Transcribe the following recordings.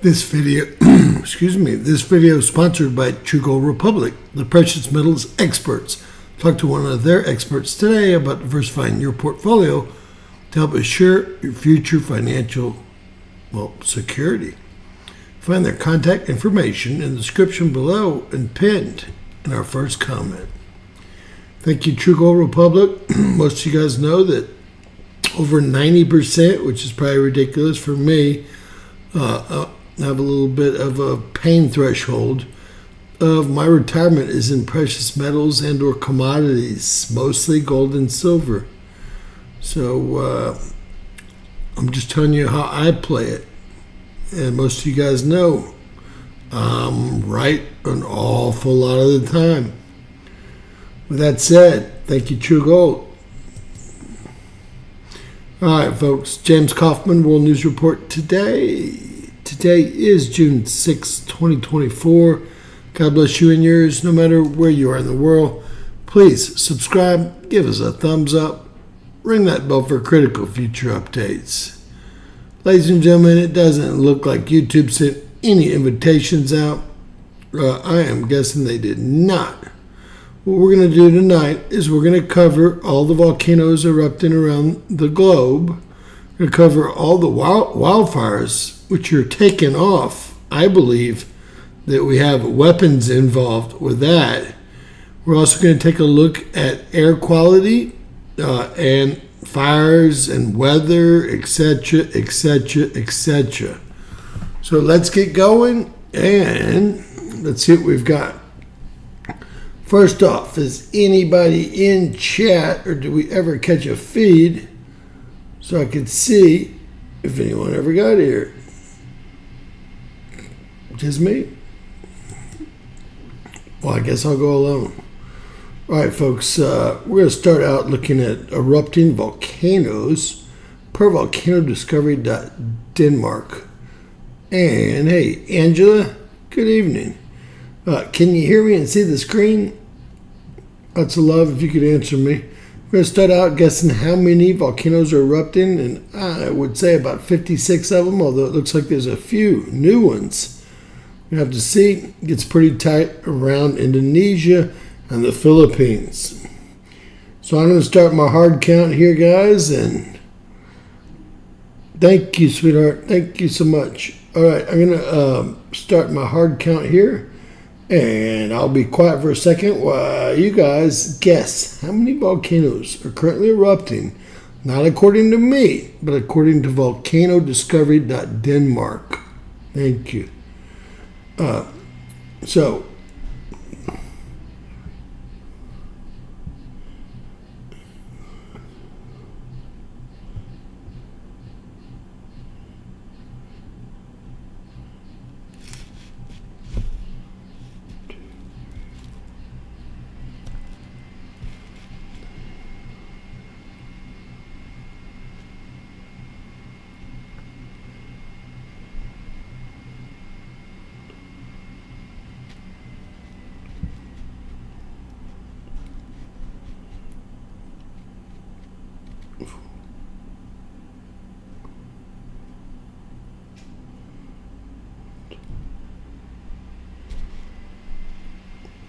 This video, this video is sponsored by True Gold Republic, the precious metals experts. Talk to one of their experts today about diversifying your portfolio to help assure your future financial, security. Find their contact information in the description below and pinned in our first comment. Thank you, True Gold Republic. Most of you guys know that over 90%, which is probably ridiculous for me, have a little bit of a pain threshold of my retirement is in precious metals and or commodities, mostly gold and silver. So I'm just telling you how I play it. And most of you guys know I'm right an awful lot of the time. With that said, thank you, True Gold. All right, folks. James Kaufman, World News Report today. Today is June 6, 2024. God bless you and yours, no matter where you are in the world. Please subscribe, give us a thumbs up, ring that bell for critical future updates. Ladies and gentlemen, it doesn't look like YouTube sent any invitations out. I am guessing they did not. What we're going to do tonight is we're going to cover all the volcanoes erupting around the globe. We're going to cover all the wildfires, which are taken off. I believe that we have weapons involved with that. We're also going to take a look at air quality and fires and weather, etc., etc., etc. So let's get going and let's see what we've got. First off, is anybody in chat, or do we ever catch a feed so I could see if anyone ever got here? Just me? Well, I guess I'll go alone. All right, folks, we're going to start out looking at erupting volcanoes per volcanodiscovery.denmark. And hey, Angela, good evening. Can you hear me and see the screen? Lots of love if you could answer me. We're going to start out guessing how many volcanoes are erupting, and I would say about 56 of them, although it looks like there's a few new ones. You have to see. It gets pretty tight around Indonesia and the Philippines. So I'm going to start my hard count here, guys, and thank you, sweetheart. Thank you so much. All right, I'm going to start my hard count here, and I'll be quiet for a second while you guys guess how many volcanoes are currently erupting, not according to me, but according to volcanodiscovery.denmark. Thank you. So,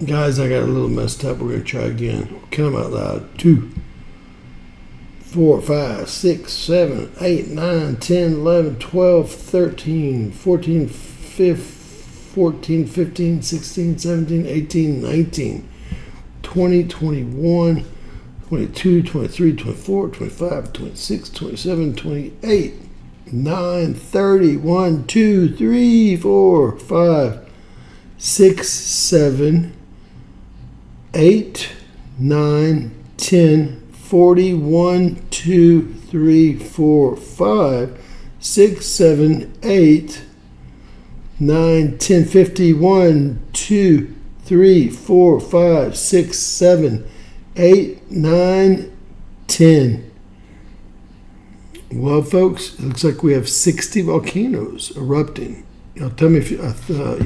guys, I got a little messed up. We're going to try again. Count them out loud. 2, 4, 5, 6, 7, 8, 9, 10, 11, 12, 13, 14, 15, 16, 17, 18, 19, 20, 21, 22, 23, 24, 25, 26, 27, 28, 9, 30, 1, 2, 3, 4, 5, 6, 7, 8, 9, 10, 41, 2, 3, 4, 5, 6, 7, 8, 9, 10, 51, 2, 3, 4, 5, 6, 7, 8, 9, 10. Well, folks, it looks like we have 60 volcanoes erupting. Tell me if you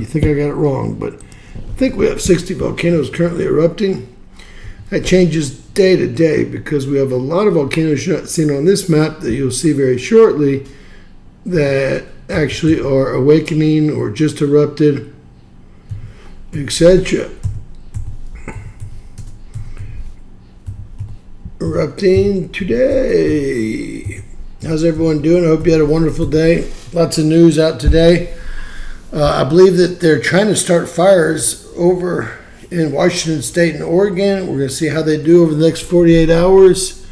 think I got it wrong, but I think we have 60 volcanoes currently erupting. That changes day to day because we have a lot of volcanoes you're not seeing on this map that you'll see very shortly that actually are awakening or just erupted, etc. Erupting today. How's everyone doing? I hope you had a wonderful day. Lots of news out today. I believe that they're trying to start fires over in Washington State and Oregon. We're going to see how they do over the next 48 hours.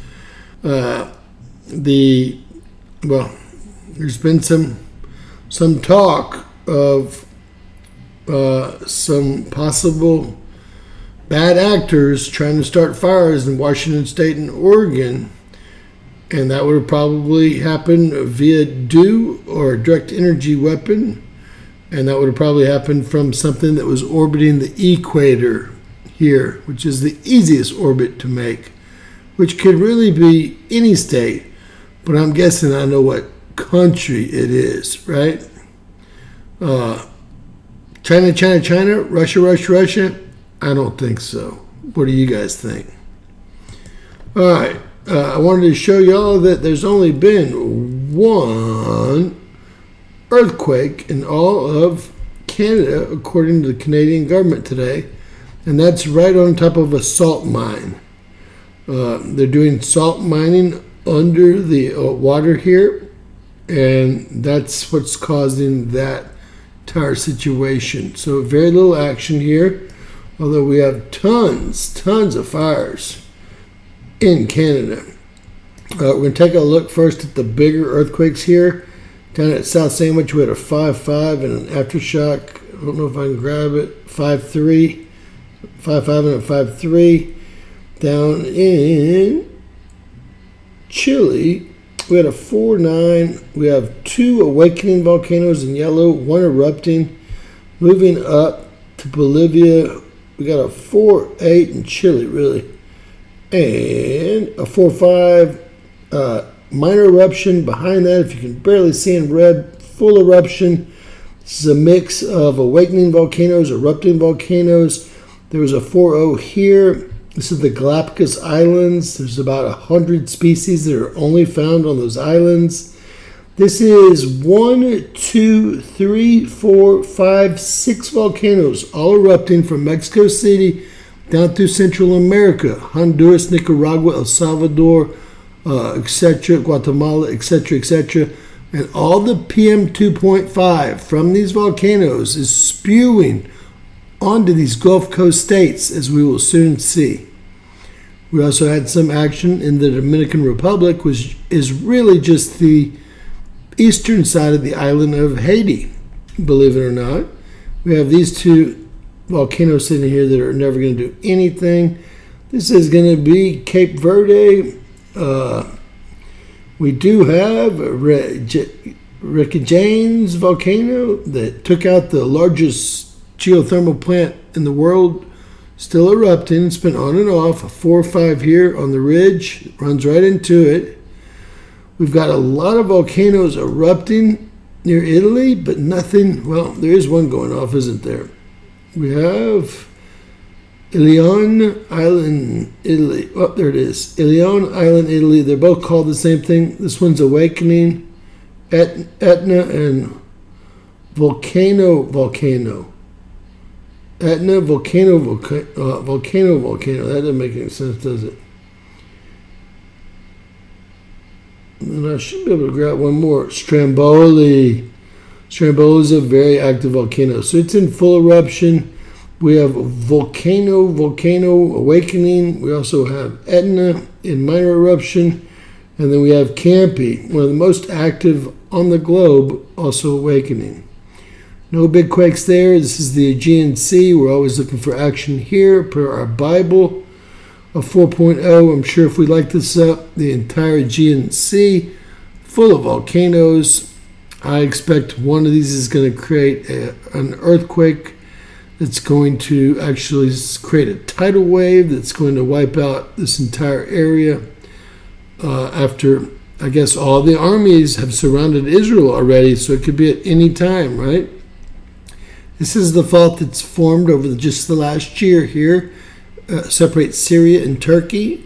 There's been some talk of some possible bad actors trying to start fires in Washington State and Oregon, and that would probably happen via DEW or a direct energy weapon, and that would have probably happened from something that was orbiting the equator here, which is the easiest orbit to make, which could really be any state, but I'm guessing I know what country it is, right? China, Russia. I don't think so. What do you guys think? All right. I wanted to show y'all that there's only been one earthquake in all of Canada, according to the Canadian government today, and that's right on top of a salt mine. They're doing salt mining under the water here, and that's what's causing that entire situation. So very little action here. Although we have tons of fires in Canada. We're going to take a look first at the bigger earthquakes here. Down at South Sandwich, we had a 5.5 and an aftershock. I don't know if I can grab it. 5.3. 5.5 and a 5.3. Down in Chile, we had a 4.9. We have 2 awakening volcanoes in yellow, 1 erupting. Moving up to Bolivia, we got a 4.8 in Chile, really, and a 4.5 minor eruption behind that. If you can barely see in red, full eruption. This is a mix of awakening volcanoes, erupting volcanoes. There was a 4.0 here. This is the Galapagos Islands. There's about 100 species that are only found on those islands. This is 1, 2, 3, 4, 5, 6 volcanoes, all erupting from Mexico City down through Central America, Honduras, Nicaragua, El Salvador, etc., Guatemala, etc., and all the PM 2.5 from these volcanoes is spewing onto these Gulf Coast states, as we will soon see. We also had some action in the Dominican Republic, which is really just the eastern side of the island of Haiti, believe it or not. We have these 2 volcanoes sitting here that are never going to do anything. This is going to be Cape Verde. We do have Reykjanes volcano that took out the largest geothermal plant in the world, still erupting. It's been on and off. A 4 or 5 here on the ridge, runs right into it. We've got a lot of volcanoes erupting near Italy, but nothing. Well, there is one going off, isn't there? We have Ilion Island, Italy. Oh, there it is. Ilion Island, Italy. They're both called the same thing. This one's awakening. Etna and volcano. Etna, volcano. That doesn't make any sense, does it? And I should be able to grab one more. Stromboli. Stromboli is a very active volcano. So it's in full eruption. We have volcano awakening. We also have Etna in minor eruption. And then we have Campi, one of the most active on the globe, also awakening. No big quakes there. This is the Aegean Sea. We're always looking for action here per our Bible. A 4.0, I'm sure if we light this up, the entire Aegean Sea, full of volcanoes. I expect one of these is going to create an earthquake that's going to actually create a tidal wave that's going to wipe out this entire area after, I guess, all the armies have surrounded Israel already, so it could be at any time, right? This is the fault that's formed over just the last year here. Separates Syria and Turkey,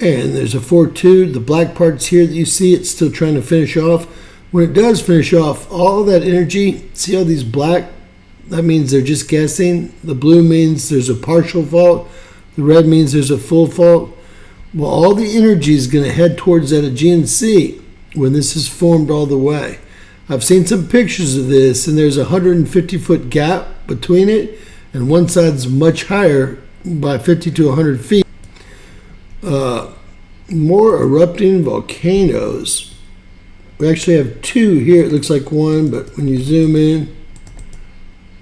and there's a 4.2. The black parts here that you see, it's still trying to finish off. When it does finish off, all that energy, see all these black? That means they're just guessing. The blue means there's a partial fault. The red means there's a full fault. Well, all the energy is going to head towards that Aegean Sea when this is formed all the way. I've seen some pictures of this, and there's a 150-foot gap between it, and one side's much higher by 50 to 100 feet. More erupting volcanoes. We actually have two here. It looks like one, but when you zoom in,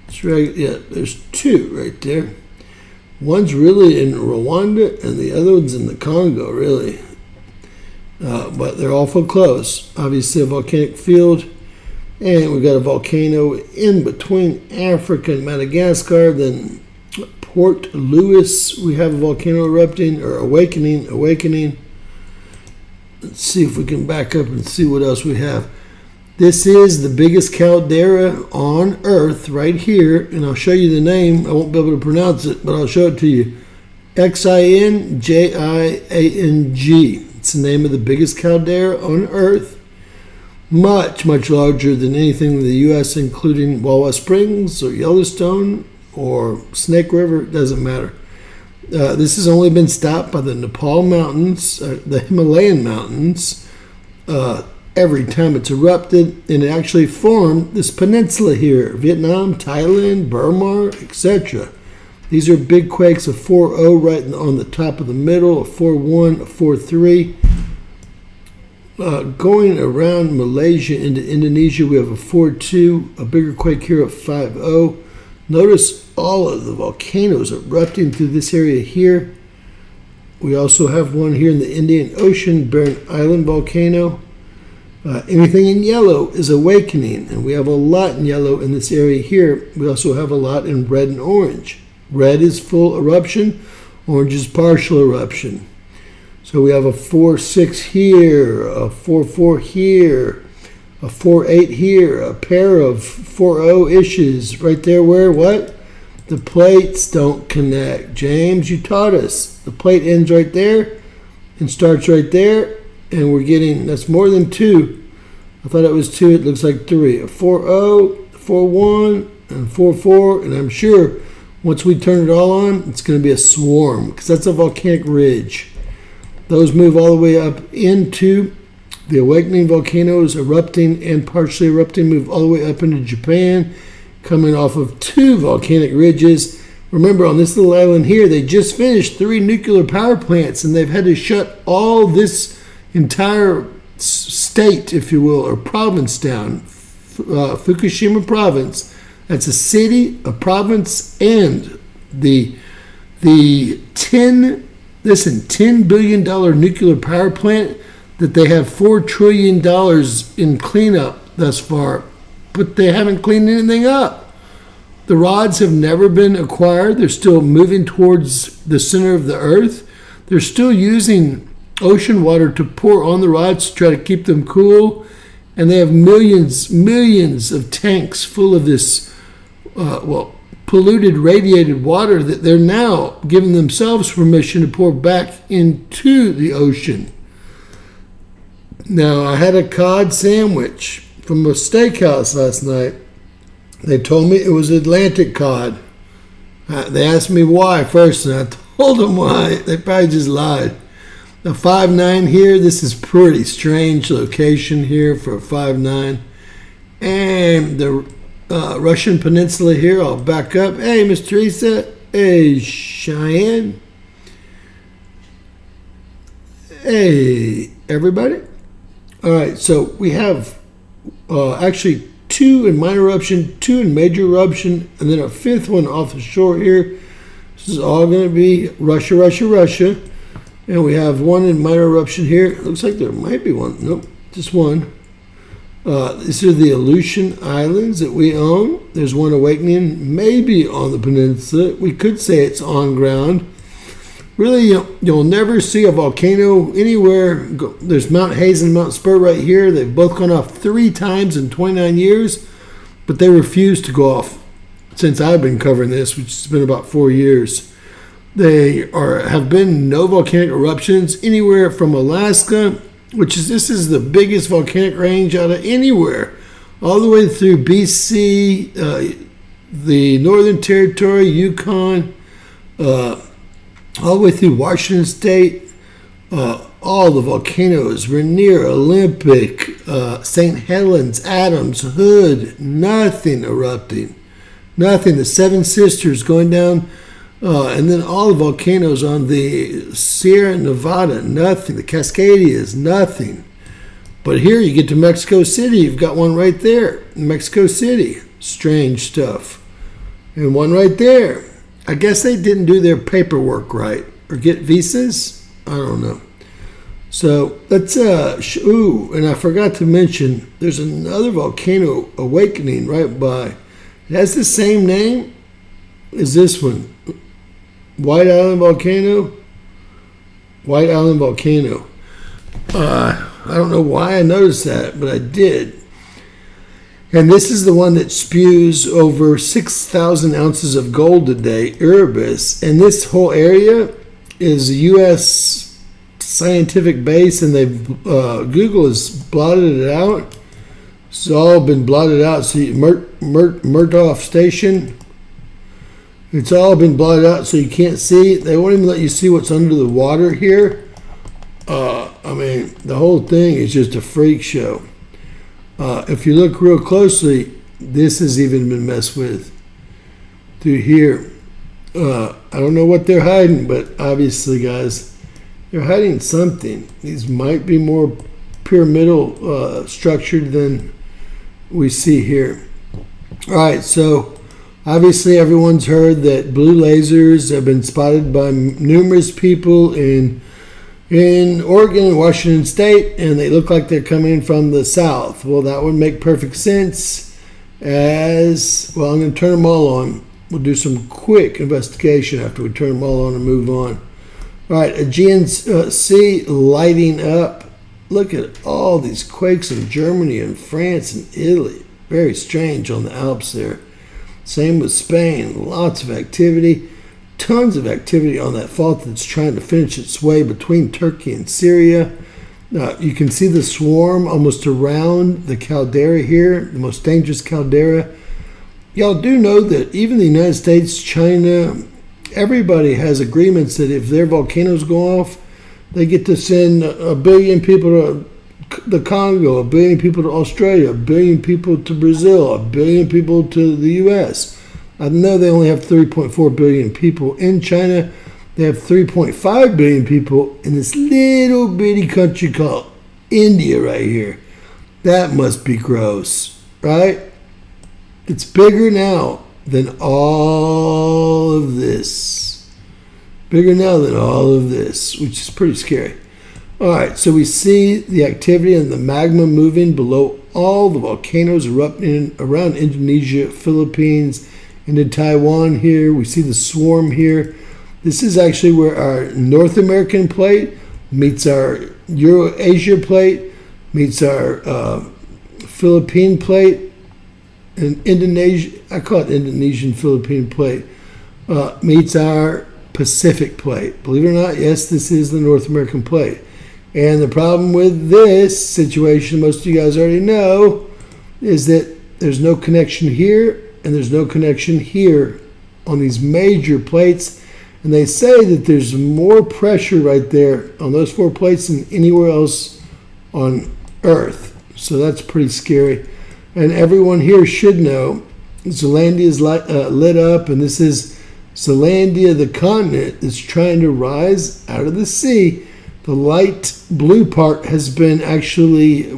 it's right. Yeah, there's two right there. One's really in Rwanda, and the other one's in the Congo, really. But they're awful close. Obviously, a volcanic field. And we've got a volcano in between Africa and Madagascar. Then Port Louis, we have a volcano erupting, or awakening. Let's see if we can back up and see what else we have. This is the biggest caldera on Earth right here, and I'll show you the name. I won't be able to pronounce it, but I'll show it to you. Xinjiang. It's the name of the biggest caldera on Earth. Much, much larger than anything in the U.S., including Wawa Springs or Yellowstone or Snake River. It doesn't matter. This has only been stopped by the Nepal mountains, the Himalayan mountains, every time it's erupted, and it actually formed this peninsula here, Vietnam, Thailand, Burma, etc. These are big quakes, a 4.0 right on the top of the middle, a 4.1, a 4.3. Going around Malaysia into Indonesia, we have a 4.2, a bigger quake here of 5.0. Notice all of the volcanoes erupting through this area here. We also have one here in the Indian Ocean, Barren Island volcano. Anything in yellow is awakening, and we have a lot in yellow in this area here. We also have a lot in red and orange. Red is full eruption, orange is partial eruption. So we have a 4.6 here, a 4.4 here, a 4.8 here, a pair of 4.0-ishes right there where what? The plates don't connect. James, you taught us. The plate ends right there and starts right there, and we're getting, that's more than two. I thought it was two. It looks like three. A 4.0, 4.1, and 4.4, and I'm sure once we turn it all on, it's going to be a swarm because that's a volcanic ridge. Those move all the way up into the awakening volcanoes, erupting and partially erupting, move all the way up into Japan, coming off of two volcanic ridges. Remember, on this little island here, they just finished 3 nuclear power plants, and they've had to shut all this entire state, if you will, or province down. Fukushima province. That's a city, a province, and the $10 billion nuclear power plant that they have $4 trillion in cleanup thus far, but they haven't cleaned anything up. The rods have never been acquired. They're still moving towards the center of the earth. They're still using ocean water to pour on the rods to try to keep them cool, and they have millions of tanks full of this polluted, radiated water that they're now giving themselves permission to pour back into the ocean. Now, I had a cod sandwich from a steakhouse last night. They told me it was Atlantic cod. They asked me why first, and I told them why. They probably just lied. The 5.9 here, this is pretty strange location here for a 5.9. And the Russian peninsula here, I'll back up. Hey, Miss Teresa. Hey, Cheyenne. Hey, everybody. All right, so we have actually 2 in minor eruption, 2 in major eruption, and then a 5th one off the shore here. This is all going to be Russia. And we have 1 in minor eruption here. It looks like there might be 1. Nope, just 1. These are the Aleutian Islands that we own. There's 1 awakening, maybe on the peninsula. We could say it's on ground. Really, you'll never see a volcano anywhere. There's Mount Hayes and Mount Spur right here. They've both gone off 3 times in 29 years, but they refuse to go off since I've been covering this, which has been about 4 years. Have been no volcanic eruptions anywhere from Alaska this is the biggest volcanic range out of anywhere, all the way through BC, the Northern Territory, Yukon, all the way through Washington State. All the volcanoes, Rainier, Olympic, St. Helens, Adams, Hood, nothing erupting. Nothing. The Seven Sisters going down, and then all the volcanoes on the Sierra Nevada, nothing. The Cascadias, nothing. But here you get to Mexico City, you've got one right there. Mexico City, strange stuff. And one right there. I guess they didn't do their paperwork right, or get visas. I don't know. So let's, and I forgot to mention, there's another volcano awakening right by. It has the same name as this one. White Island Volcano. White Island Volcano. I don't know why I noticed that, but I did. And this is the one that spews over 6,000 ounces of gold a day, Erebus. And this whole area is a U.S. scientific base, and Google has blotted it out. It's all been blotted out. See, Murtaugh Station. It's all been blotted out, so you can't see. They won't even let you see what's under the water here. I mean, the whole thing is just a freak show. If you look real closely, this has even been messed with through here. I don't know what they're hiding, but obviously, guys, they're hiding something. These might be more pyramidal structured than we see here. All right, so obviously everyone's heard that blue lasers have been spotted by numerous people in Oregon and Washington State, and they look like they're coming from the south. Well, that would make perfect sense. As well, I'm going to turn them all on. We'll do some quick investigation after we turn them all on and move on. All right, Aegean Sea lighting up. Look at all these quakes in Germany and France and Italy. Very strange on the Alps there. Same with Spain. Lots of activity. Tons of activity on that fault that's trying to finish its way between Turkey and Syria. You can see the swarm almost around the caldera here, the most dangerous caldera. Y'all do know that even the United States, China, everybody has agreements that if their volcanoes go off, they get to send 1 billion people to the Congo, 1 billion people to Australia, 1 billion people to Brazil, 1 billion people to the U.S. I know they only have 3.4 billion people in China. They have 3.5 billion people in this little bitty country called India right here. That must be gross, right? It's bigger now than all of this. Bigger now than all of this, which is pretty scary. All right, so we see the activity and the magma moving below all the volcanoes erupting around Indonesia, Philippines, into Taiwan here. We see the swarm here. This is actually where our North American plate meets our Eurasia plate, meets our Philippine plate, and Indonesia, I call it Indonesian Philippine plate, meets our Pacific plate. Believe it or not, yes, this is the North American plate. And the problem with this situation, most of you guys already know, is that there's no connection here and there's no connection here on these major plates. And they say that there's more pressure right there on those 4 plates than anywhere else on Earth. So that's pretty scary. And everyone here should know Zealandia is lit up, and this is Zealandia, the continent, is trying to rise out of the sea. The light blue part has been actually,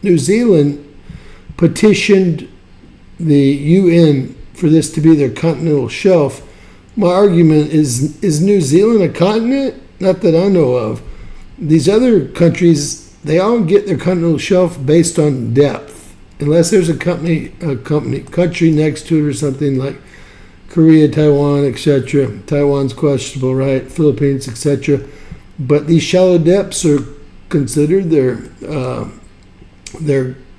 New Zealand petitioned the UN for this to be their continental shelf. My argument is New Zealand a continent? Not that I know of. These other countries, they all get their continental shelf based on depth. Unless there's a country next to it or something like Korea, Taiwan, etc. Taiwan's questionable, right? Philippines, etc. But these shallow depths are considered their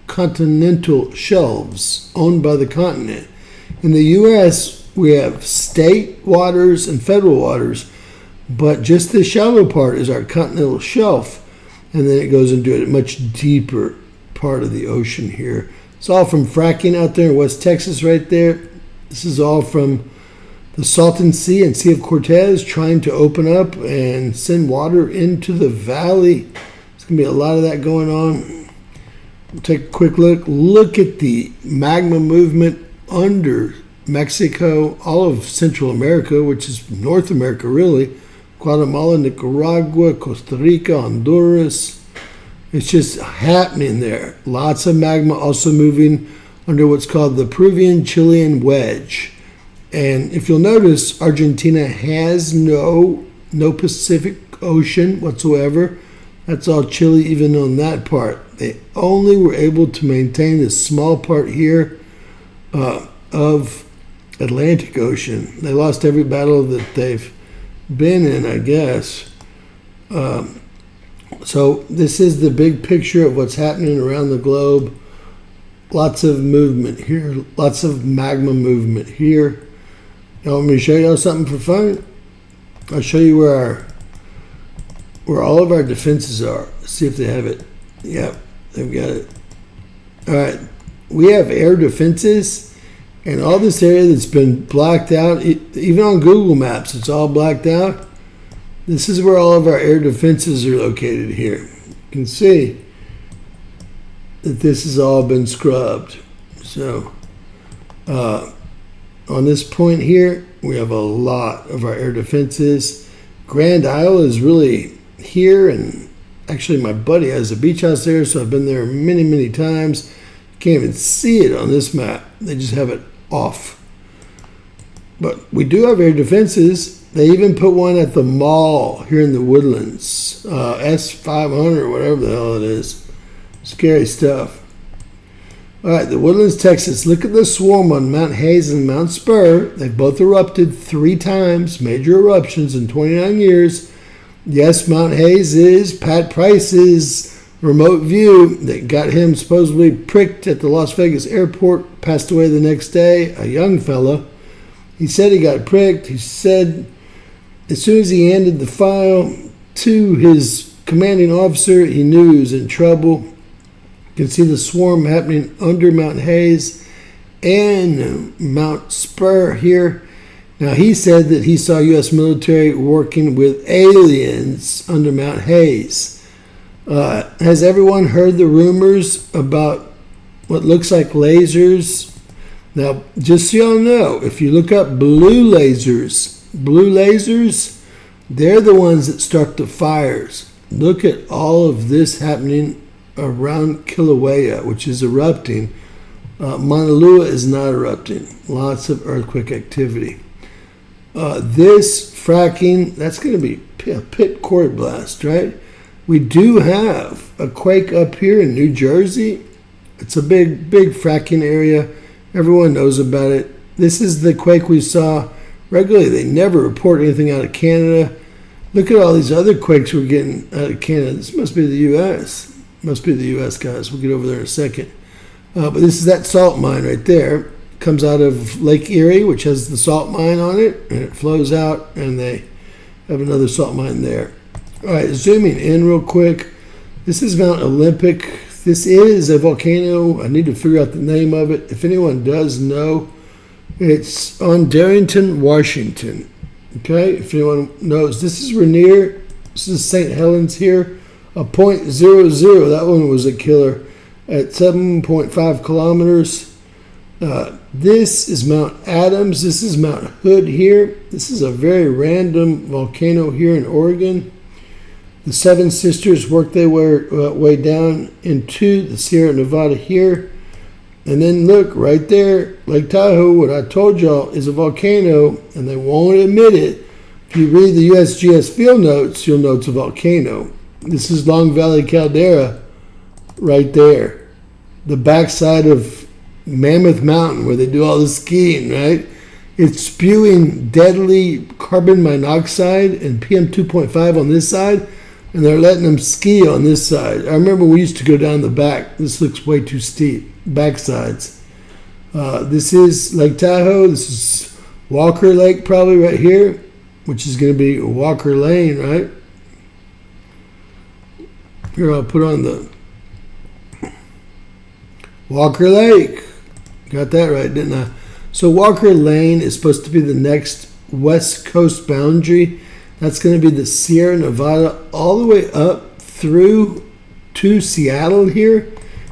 continental shelves owned by the continent. In the U.S., we have state waters and federal waters, but just the shallow part is our continental shelf. and then it goes into a much deeper part of the ocean here. It's all from fracking out there in West Texas right there. This is all from the Salton Sea and Sea of Cortez trying to open up and send water into the valley. There's going to be a lot of that going on. We'll take a quick look. Look at the magma movement under Mexico, all of Central America, which is North America really, Guatemala, Nicaragua, Costa Rica, Honduras. It's just happening there. Lots of magma also moving under what's called the Peruvian-Chilean wedge. And if you'll notice, Argentina has no Pacific Ocean whatsoever. That's all Chile, even on that part. They only were able to maintain this small part here of Atlantic Ocean. They lost every battle that they've been in, I guess. So this is the big picture of what's happening around the globe. Lots of movement here. Lots of magma movement here. You want me to show you something for fun? I'll show you where all of our defenses are. See if they have it. Yep, they've got it. All right, we have air defenses, and all this area that's been blacked out, even on Google Maps, it's all blacked out. This is where all of our air defenses are located here. You can see that this has all been scrubbed. So on this point here, we have a lot of our air defenses. Grand Isle is really here, and actually my buddy has a beach house there, so I've been there many, many times. You can't even see it on this map. They just have it off. But we do have air defenses. They even put one at the mall here in the Woodlands, S500 or whatever the hell it is. Scary stuff. All right, the Woodlands, Texas. Look at the swarm on Mount Hayes and Mount Spur. They've both erupted 3 times, major eruptions in 29 years. Yes, Mount Hayes is Pat Price's remote view that got him supposedly pricked at the Las Vegas airport, passed away the next day, a young fella. He said he got pricked. He said as soon as he handed the file to his commanding officer, he knew he was in trouble. You can see the swarm happening under Mount Hayes and Mount Spur here. Now, he said that he saw U.S. military working with aliens under Mount Hayes. Has everyone heard the rumors about what looks like lasers? Now, just so y'all know, if you look up blue lasers, they're the ones that start the fires. Look at all of this happening around Kilauea, which is erupting. Mauna Loa is not erupting. Lots of earthquake activity. This fracking, that's going to be a pit core blast, right? We do have a quake up here in New Jersey. It's a big fracking area. Everyone knows about it. This is the quake we saw regularly. They never report anything out of Canada. Look at all these other quakes we're getting out of Canada. This must be the U.S. Must be the U.S., guys. We'll get over there in a second. But this is that salt mine right there. Comes out of Lake Erie, which has the salt mine on it, and it flows out, and they have another salt mine there. All right, zooming in real quick. This is Mount Olympic. This is a volcano. I need to figure out the name of it. If anyone does know, it's on Darrington, Washington. Okay, if anyone knows. This is Rainier. This is St. Helens here. A .00. That one was a killer at 7.5 kilometers. This is Mount Adams. This is Mount Hood here. This is a very random volcano here in Oregon. The Seven Sisters worked their way down into the Sierra Nevada here. And then look, right there, Lake Tahoe, what I told y'all is a volcano, and they won't admit it. If you read the USGS field notes, you'll know it's a volcano. This is Long Valley Caldera right there. The backside of Mammoth Mountain where they do all the skiing, right? It's spewing deadly carbon monoxide and PM 2.5 on this side, and they're letting them ski on this side. I remember we used to go down the back. This looks way too steep. Backsides. This is Lake Tahoe. This is Walker Lake probably right here, which is going to be Walker Lane, right? Here, I'll put on the Walker Lake. Got that right, didn't I? So Walker Lane is supposed to be the next west coast boundary. That's going to be the Sierra Nevada all the way up through to Seattle here.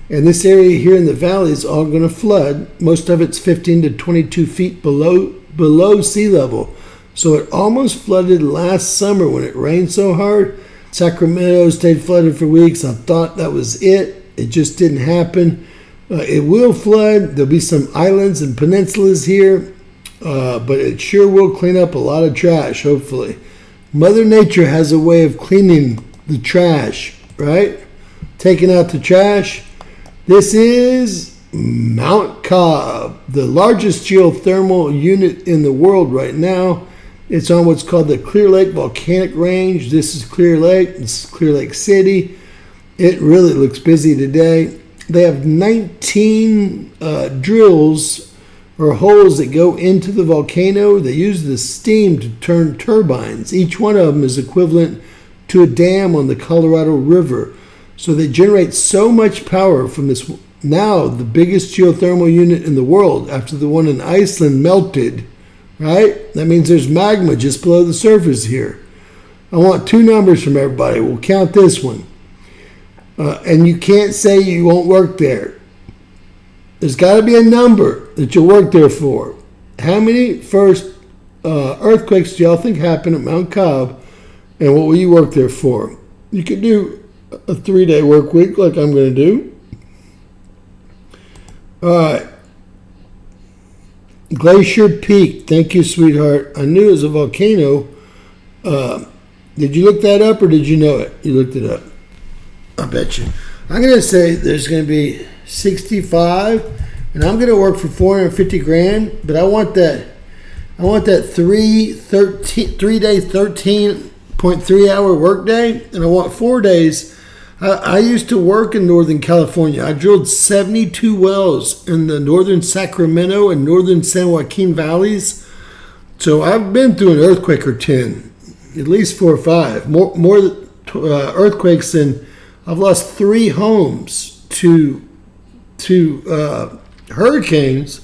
And this area here in the valley is all going to flood. Most of it's 15 to 22 feet below sea level. So it almost flooded last summer when it rained so hard. Sacramento stayed flooded for weeks. I thought that was it. It just didn't happen. It will flood. There'll be some islands and peninsulas here. But it sure will clean up a lot of trash, hopefully. Mother Nature has a way of cleaning the trash, right? Taking out the trash. This is Mount Cobb, the largest geothermal unit in the world right now. It's on what's called the Clear Lake Volcanic Range. This is Clear Lake. This is Clear Lake City. It really looks busy today. They have 19 drills or holes that go into the volcano. They use the steam to turn turbines. Each one of them is equivalent to a dam on the Colorado River. So they generate so much power from this, now the biggest geothermal unit in the world after the one in Iceland melted, right? That means there's magma just below the surface here. I want two numbers from everybody. We'll count this one. And you can't say you won't work there. There's got to be a number that you'll work there for. How many first earthquakes do y'all think happened at Mount Cobb, and what will you work there for? You could do a 3-day work week like I'm going to do. All right. Glacier Peak. Thank you, sweetheart. I knew it was a volcano. Did you look that up or did you know it? You looked it up. I bet you. I'm going to say there's going to be 65, and I'm going to work for 450 grand, but I want that 3-day 13.3 hour workday, and I want 4 days. I used to work in Northern California. I drilled 72 wells in the northern Sacramento and northern San Joaquin valleys. So I've been through an earthquake or 10, at least 4 or 5. More earthquakes than I've lost 3 homes to hurricanes.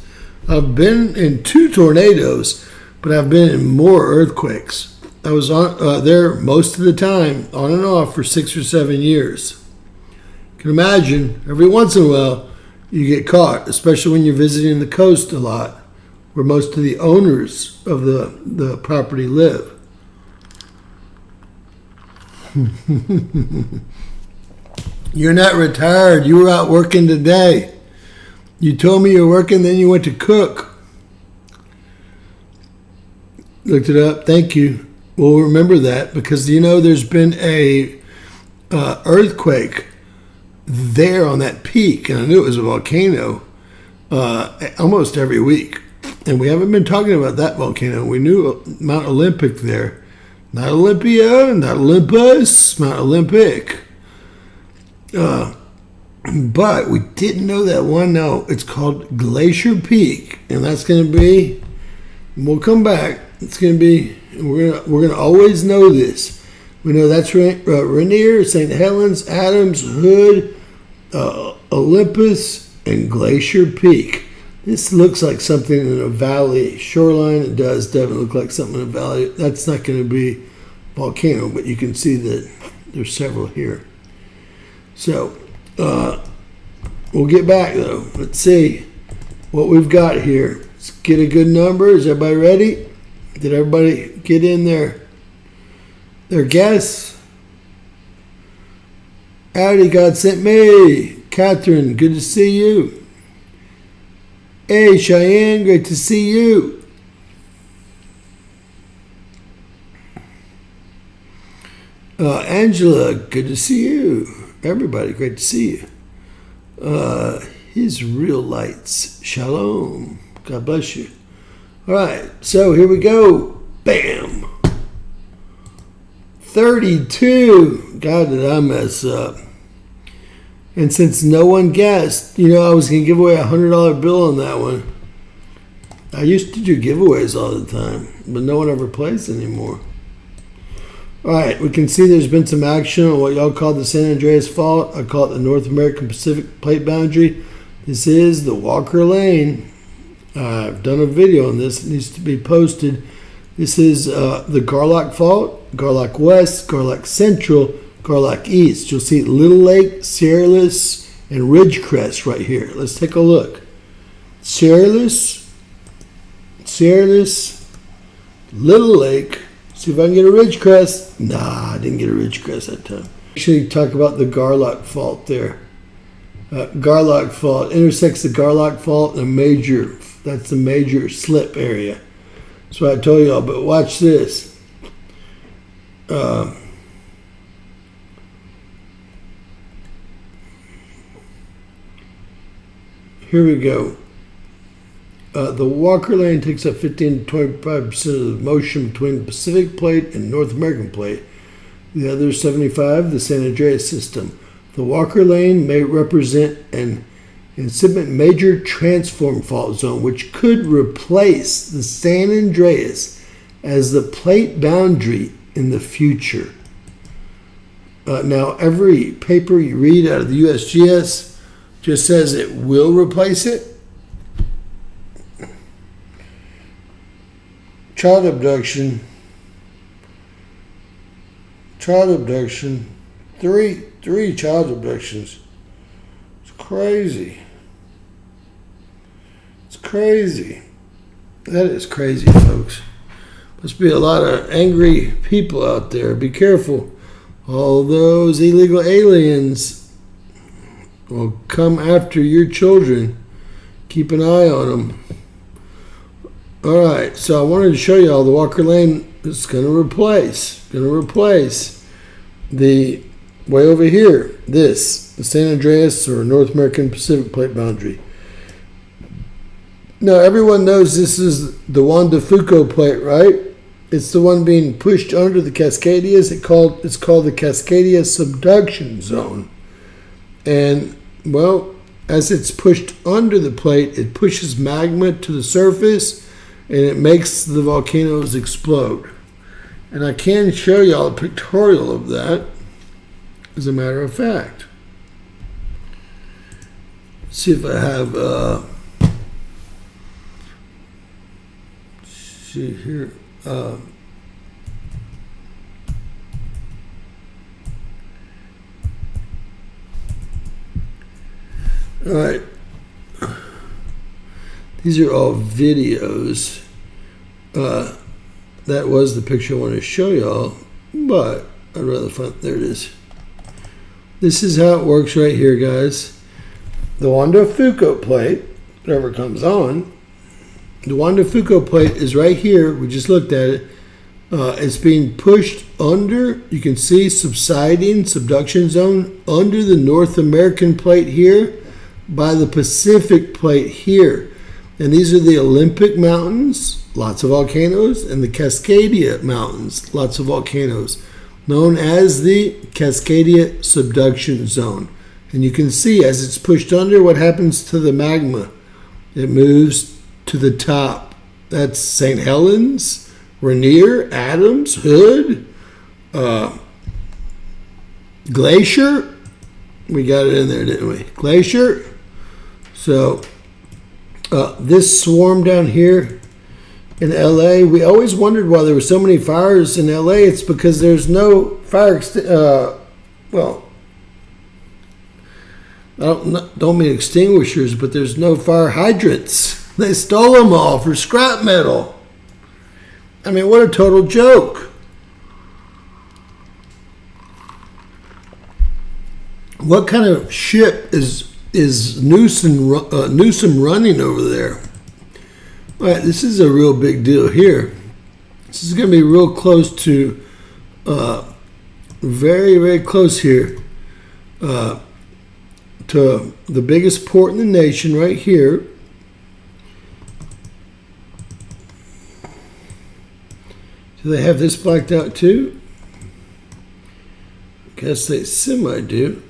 I've been in 2 tornadoes, but I've been in more earthquakes. I was on there most of the time, on and off, for 6 or 7 years. You can imagine, every once in a while, you get caught, especially when you're visiting the coast a lot, where most of the owners of the property live. You're not retired. You were out working today. You told me you were working, then you went to cook. Looked it up. Thank you. We'll remember that because, there's been a earthquake there on that peak, and I knew it was a volcano almost every week. And we haven't been talking about that volcano. We knew Mount Olympic there. Not Olympia, not Olympus, Mount Olympic. But we didn't know that one. No, it's called Glacier Peak, and that's going to be. We'll come back. It's going to be. We're gonna always know this. We know that's Rainier, St. Helens, Adams, Hood, Olympus, and Glacier Peak. This looks like something in a valley shoreline. It does definitely look like something in a valley. That's not going to be volcano, but you can see that there's several here. So we'll get back though. Let's see what we've got here. Let's get a good number. Is everybody ready? Did everybody get in their guess? Howdy, God sent me. Catherine, good to see you. Hey, Cheyenne, great to see you. Angela, good to see you. Everybody, great to see you. His real lights. Shalom. God bless you. All right, so here we go. Bam. 32. God, did I mess up. And since no one guessed, I was going to give away a $100 bill on that one. I used to do giveaways all the time, but no one ever plays anymore. All right, we can see there's been some action on what y'all call the San Andreas Fault. I call it the North American Pacific Plate Boundary. This is the Walker Lane. I've done a video on this. It needs to be posted. This is the Garlock Fault, Garlock West, Garlock Central, Garlock East. You'll see Little Lake, Sierraless, and Ridgecrest right here. Let's take a look. Sierraless, Little Lake. See if I can get a Ridgecrest. Nah, I didn't get a Ridgecrest that time. Actually, talk about the Garlock Fault there. Garlock Fault intersects the Garlock Fault and that's the major slip area. That's what I told y'all, but watch this. Here we go. The Walker Lane takes up 15 to 25% of the motion between the Pacific Plate and North American Plate. The other 75, the San Andreas system. The Walker Lane may represent an incipient major transform fault zone, which could replace the San Andreas as the plate boundary in the future. Now, every paper you read out of the USGS just says it will replace it. Child abduction, three child abductions. It's crazy. It's crazy. That is crazy, folks. Must be a lot of angry people out there. Be careful. All those illegal aliens will come after your children. Keep an eye on them. All right, so I wanted to show you all the Walker Lane is going to replace the way over here, the San Andreas or North American Pacific Plate boundary. Now, everyone knows this is the Juan de Fuca Plate, right? It's the one being pushed under the Cascadias. It's called the Cascadia Subduction Zone. And, well, as it's pushed under the plate, it pushes magma to the surface, and it makes the volcanoes explode. And I can show y'all a pictorial of that, as a matter of fact. Let's see if I have, see here, all right. These are all videos. That was the picture I wanted to show y'all, but I'd rather find, there it is. This is how it works right here, guys. The Juan de Fuca Plate, whatever comes on, the Juan de Fuca Plate is right here. We just looked at it. It's being pushed under, you can see subduction zone under the North American Plate here by the Pacific Plate here. And these are the Olympic Mountains, lots of volcanoes, and the Cascadia Mountains, lots of volcanoes, known as the Cascadia Subduction Zone. And you can see as it's pushed under, what happens to the magma. It moves to the top. That's St. Helens, Rainier, Adams, Hood, Glacier. We got it in there, didn't we? Glacier. So this swarm down here in LA, we always wondered why there were so many fires in LA. It's because there's no fire well, I don't mean extinguishers, but there's no fire hydrants. They stole them all for scrap metal. I mean, what a total joke. What kind of ship is Newsom running over there? All right, this is a real big deal here. This is going to be real close to, very, very close here to the biggest port in the nation right here. Do they have this blacked out too? I guess they semi-do.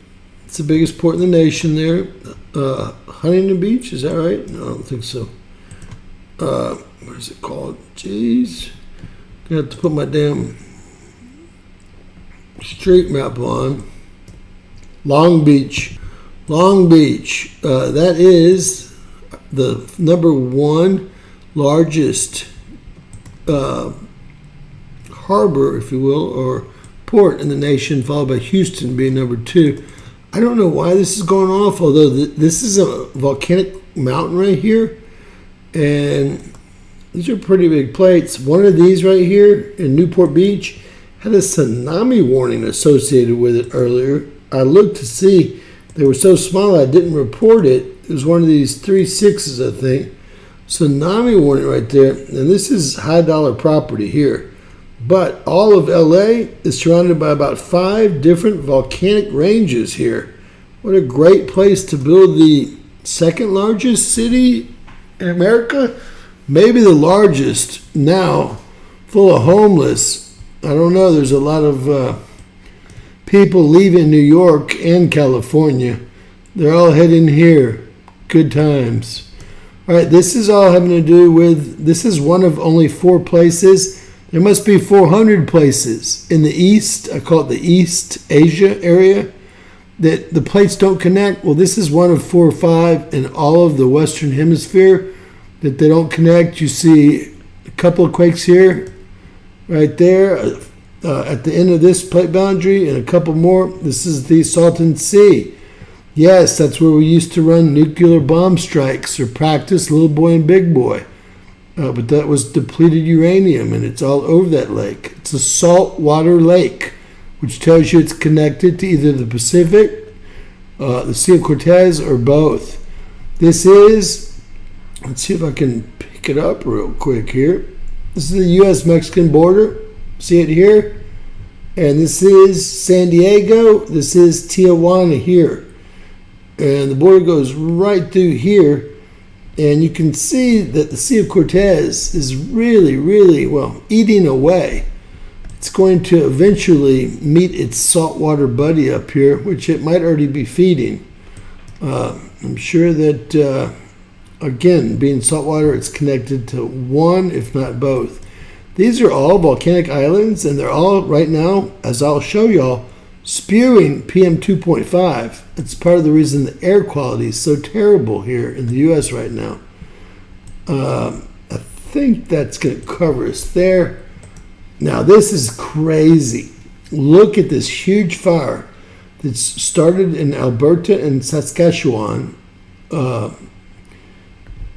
It's the biggest port in the nation there. Huntington Beach, is that right? No, I don't think so. What is it called? Jeez. I have to put my damn street map on. Long Beach. Long Beach. That is the number one largest harbor, if you will, or port in the nation, followed by Houston being number two. I don't know why this is going off, although this is a volcanic mountain right here, and these are pretty big plates. One of these right here in Newport Beach had a tsunami warning associated with it earlier. I looked to see. They were so small I didn't report it. It was one of these 3.6s, I think. Tsunami warning right there. And this is high dollar property here. But all of LA is surrounded by about 5 different volcanic ranges here. What a great place to build the second largest city in America. Maybe the largest now, full of homeless. I don't know. There's a lot of people leaving New York and California. They're all heading here. Good times. All right, this is all having to do with, this is one of only 4 places. There must be 400 places in the East. I call it the East Asia area that the plates don't connect. Well, this is one of 4 or 5 in all of the Western Hemisphere that they don't connect. You see a couple of quakes here, right there, at the end of this plate boundary, and a couple more. This is the Salton Sea. Yes, that's where we used to run nuclear bomb strikes or practice little boy and big boy. But that was depleted uranium, and it's all over that lake. It's a saltwater lake, which tells you it's connected to either the Pacific, the Sea of Cortez, or both. This is, let's see if I can pick it up real quick here. This is the U.S.-Mexican border. See it here? And this is San Diego. This is Tijuana here. And the border goes right through here. And you can see that the Sea of Cortez is really, really, well, eating away. It's going to eventually meet its saltwater buddy up here, which it might already be feeding. I'm sure that, again, being saltwater, it's connected to one, if not both. These are all volcanic islands, and they're all, right now, as I'll show y'all, spewing PM 2.5. It's part of the reason the air quality is so terrible here in the U.S. right now. I think that's going to cover us there. Now, this is crazy. Look at this huge fire that's started in Alberta and Saskatchewan.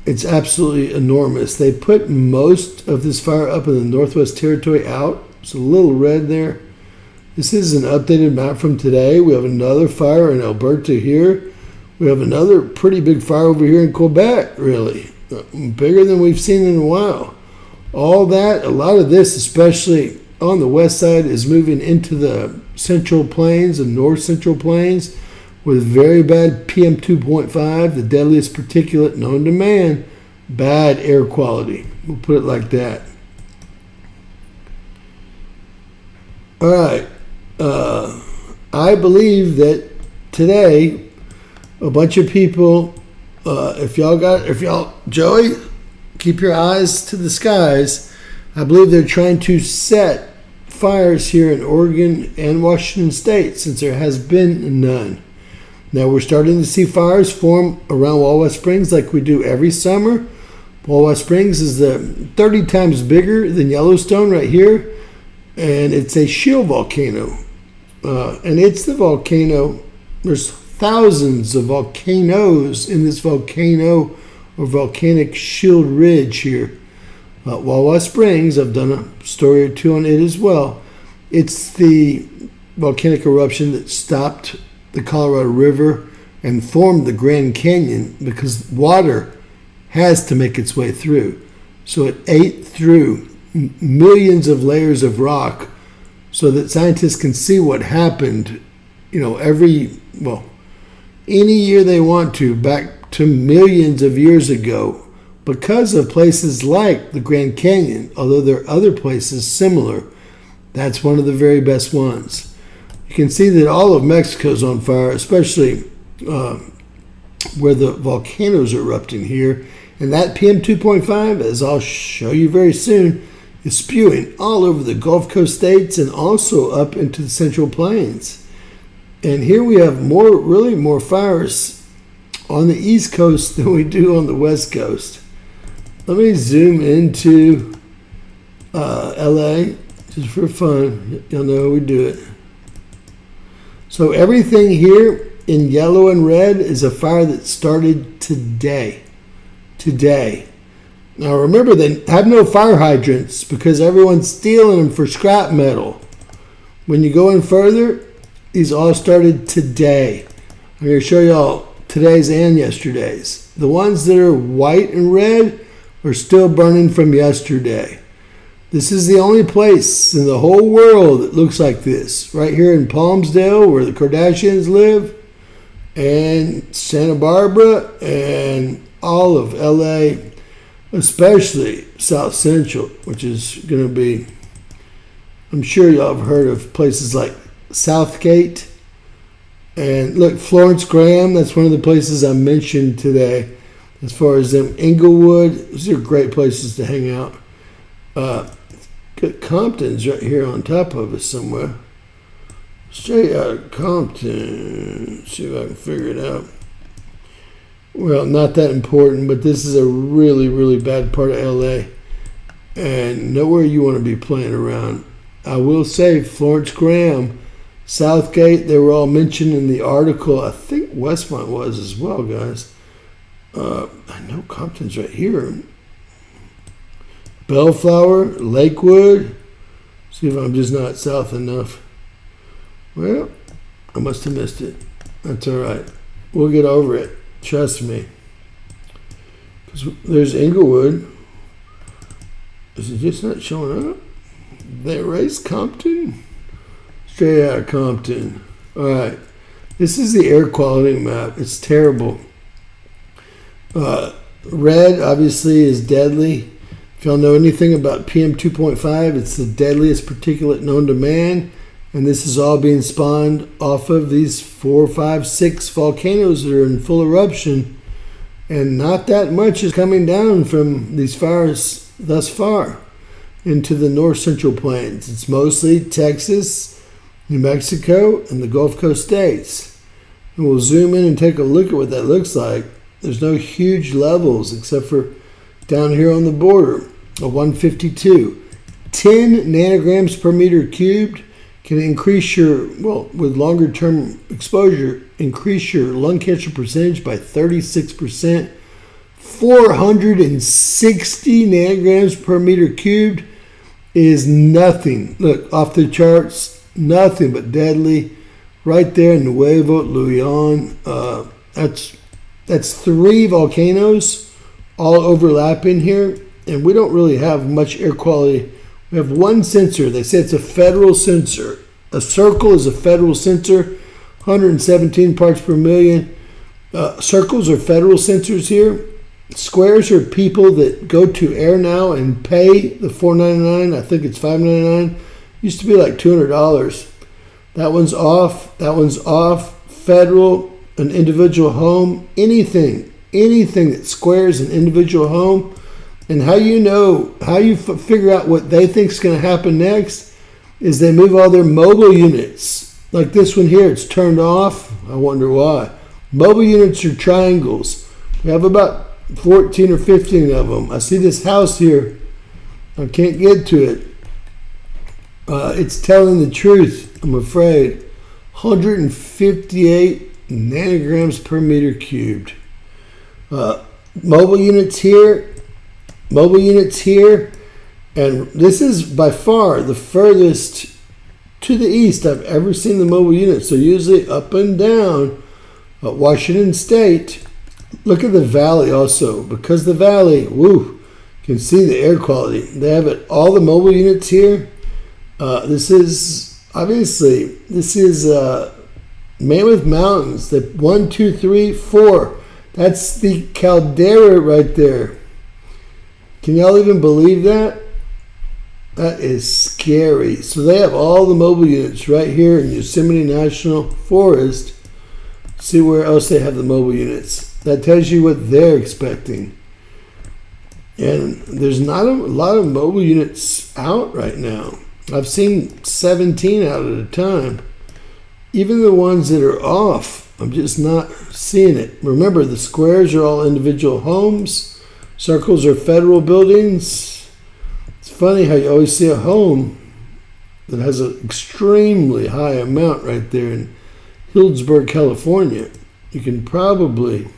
It's absolutely enormous. They put most of this fire up in the Northwest Territory out. It's a little red there. This is an updated map from today. We have another fire in Alberta here. We have another pretty big fire over here in Quebec, really. Bigger than we've seen in a while. All that, a lot of this, especially on the west side, is moving into the Central Plains and North Central Plains with very bad PM 2.5, the deadliest particulate known to man, bad air quality. We'll put it like that. All right. I believe that today, a bunch of people, Joey, keep your eyes to the skies. I believe they're trying to set fires here in Oregon and Washington State since there has been none. Now we're starting to see fires form around Walwest Springs like we do every summer. Walwest Springs is 30 times bigger than Yellowstone right here, and it's a shield volcano. And it's the volcano. There's thousands of volcanoes in this volcano or volcanic shield ridge here. Walwest Springs, I've done a story or two on it as well. It's the volcanic eruption that stopped the Colorado River and formed the Grand Canyon because water has to make its way through. So it ate through millions of layers of rock so that scientists can see what happened, any year they want to, back to millions of years ago, because of places like the Grand Canyon. Although there are other places similar, that's one of the very best ones. You can see that all of Mexico's on fire, especially where the volcanoes are erupting here. And that PM 2.5, as I'll show you very soon, is spewing all over the Gulf Coast states and also up into the Central Plains. And here we have really more fires on the East Coast than we do on the West Coast. Let me zoom into LA just for fun. You'll know how we do it. So everything here in yellow and red is a fire that started today. Now remember, they have no fire hydrants because everyone's stealing them for scrap metal. When you go in further, these all started today. I'm going to show y'all today's and yesterday's. The ones that are white and red are still burning from yesterday. This is the only place in the whole world that looks like this. Right here in Palmsdale, where the Kardashians live, and Santa Barbara, and all of LA, especially South Central, which is going to be, I'm sure y'all have heard of places like Southgate. And look, Florence Graham, that's one of the places I mentioned today. As far as them, Inglewood, these are great places to hang out. Got Compton's right here on top of us somewhere. Straight out of Compton. Let's see if I can figure it out. Well, not that important, but this is a really, really bad part of LA. And nowhere you want to be playing around. I will say Florence Graham, Southgate, they were all mentioned in the article. I think Westmont was as well, guys. I know Compton's right here. Bellflower, Lakewood. See if I'm just not south enough. Well, I must have missed it. That's all right. We'll get over it. Trust me. Because there's Inglewood. Is it just not showing up? They erased Compton? Straight out of Compton. All right. This is the air quality map. It's terrible. Red, obviously, is deadly. If y'all know anything about PM 2.5, it's the deadliest particulate known to man. And this is all being spawned off of these 4, 5, 6 volcanoes that are in full eruption. And not that much is coming down from these fires thus far into the north central plains. It's mostly Texas, New Mexico, and the Gulf Coast states. And we'll zoom in and take a look at what that looks like. There's no huge levels except for down here on the border, a 152. 10 nanograms per meter cubed can increase your, with longer term exposure, increase your lung cancer percentage by 36%. 460 nanograms per meter cubed is nothing. Look, off the charts, nothing but deadly. Right there in Nuevo Leon. That's 3 volcanoes all overlapping here, and we don't really have much air quality. We have one sensor. They say it's a federal sensor. A circle is a federal sensor, 117 parts per million. Circles are federal sensors here. Squares are people that go to Air Now and pay the $4.99. I think it's $5.99. Used to be like $200. That one's off. That one's off. Federal, an individual home, anything that squares an individual home. And how you figure out what they think is going to happen next is they move all their mobile units. Like this one here, it's turned off. I wonder why. Mobile units are triangles. We have about 14 or 15 of them. I see this house here. I can't get to it. It's telling the truth, I'm afraid. 158 nanograms per meter cubed. Mobile units here. And this is by far the furthest to the east I've ever seen the mobile units. So usually up and down Washington State. Look at the valley also. Because the valley, you can see the air quality. They have it, all the mobile units here. This is Mammoth Mountains. The 1, 2, 3, 4. That's the caldera right there. Can y'all even believe that? That is scary. So they have all the mobile units right here in Yosemite National Forest. See where else they have the mobile units. That tells you what they're expecting. And there's not a lot of mobile units out right now. I've seen 17 out at a time. Even the ones that are off, I'm just not seeing it. Remember, the squares are all individual homes. Circles are federal buildings. It's funny how you always see a home that has an extremely high amount right there in Healdsburg, California. You can probably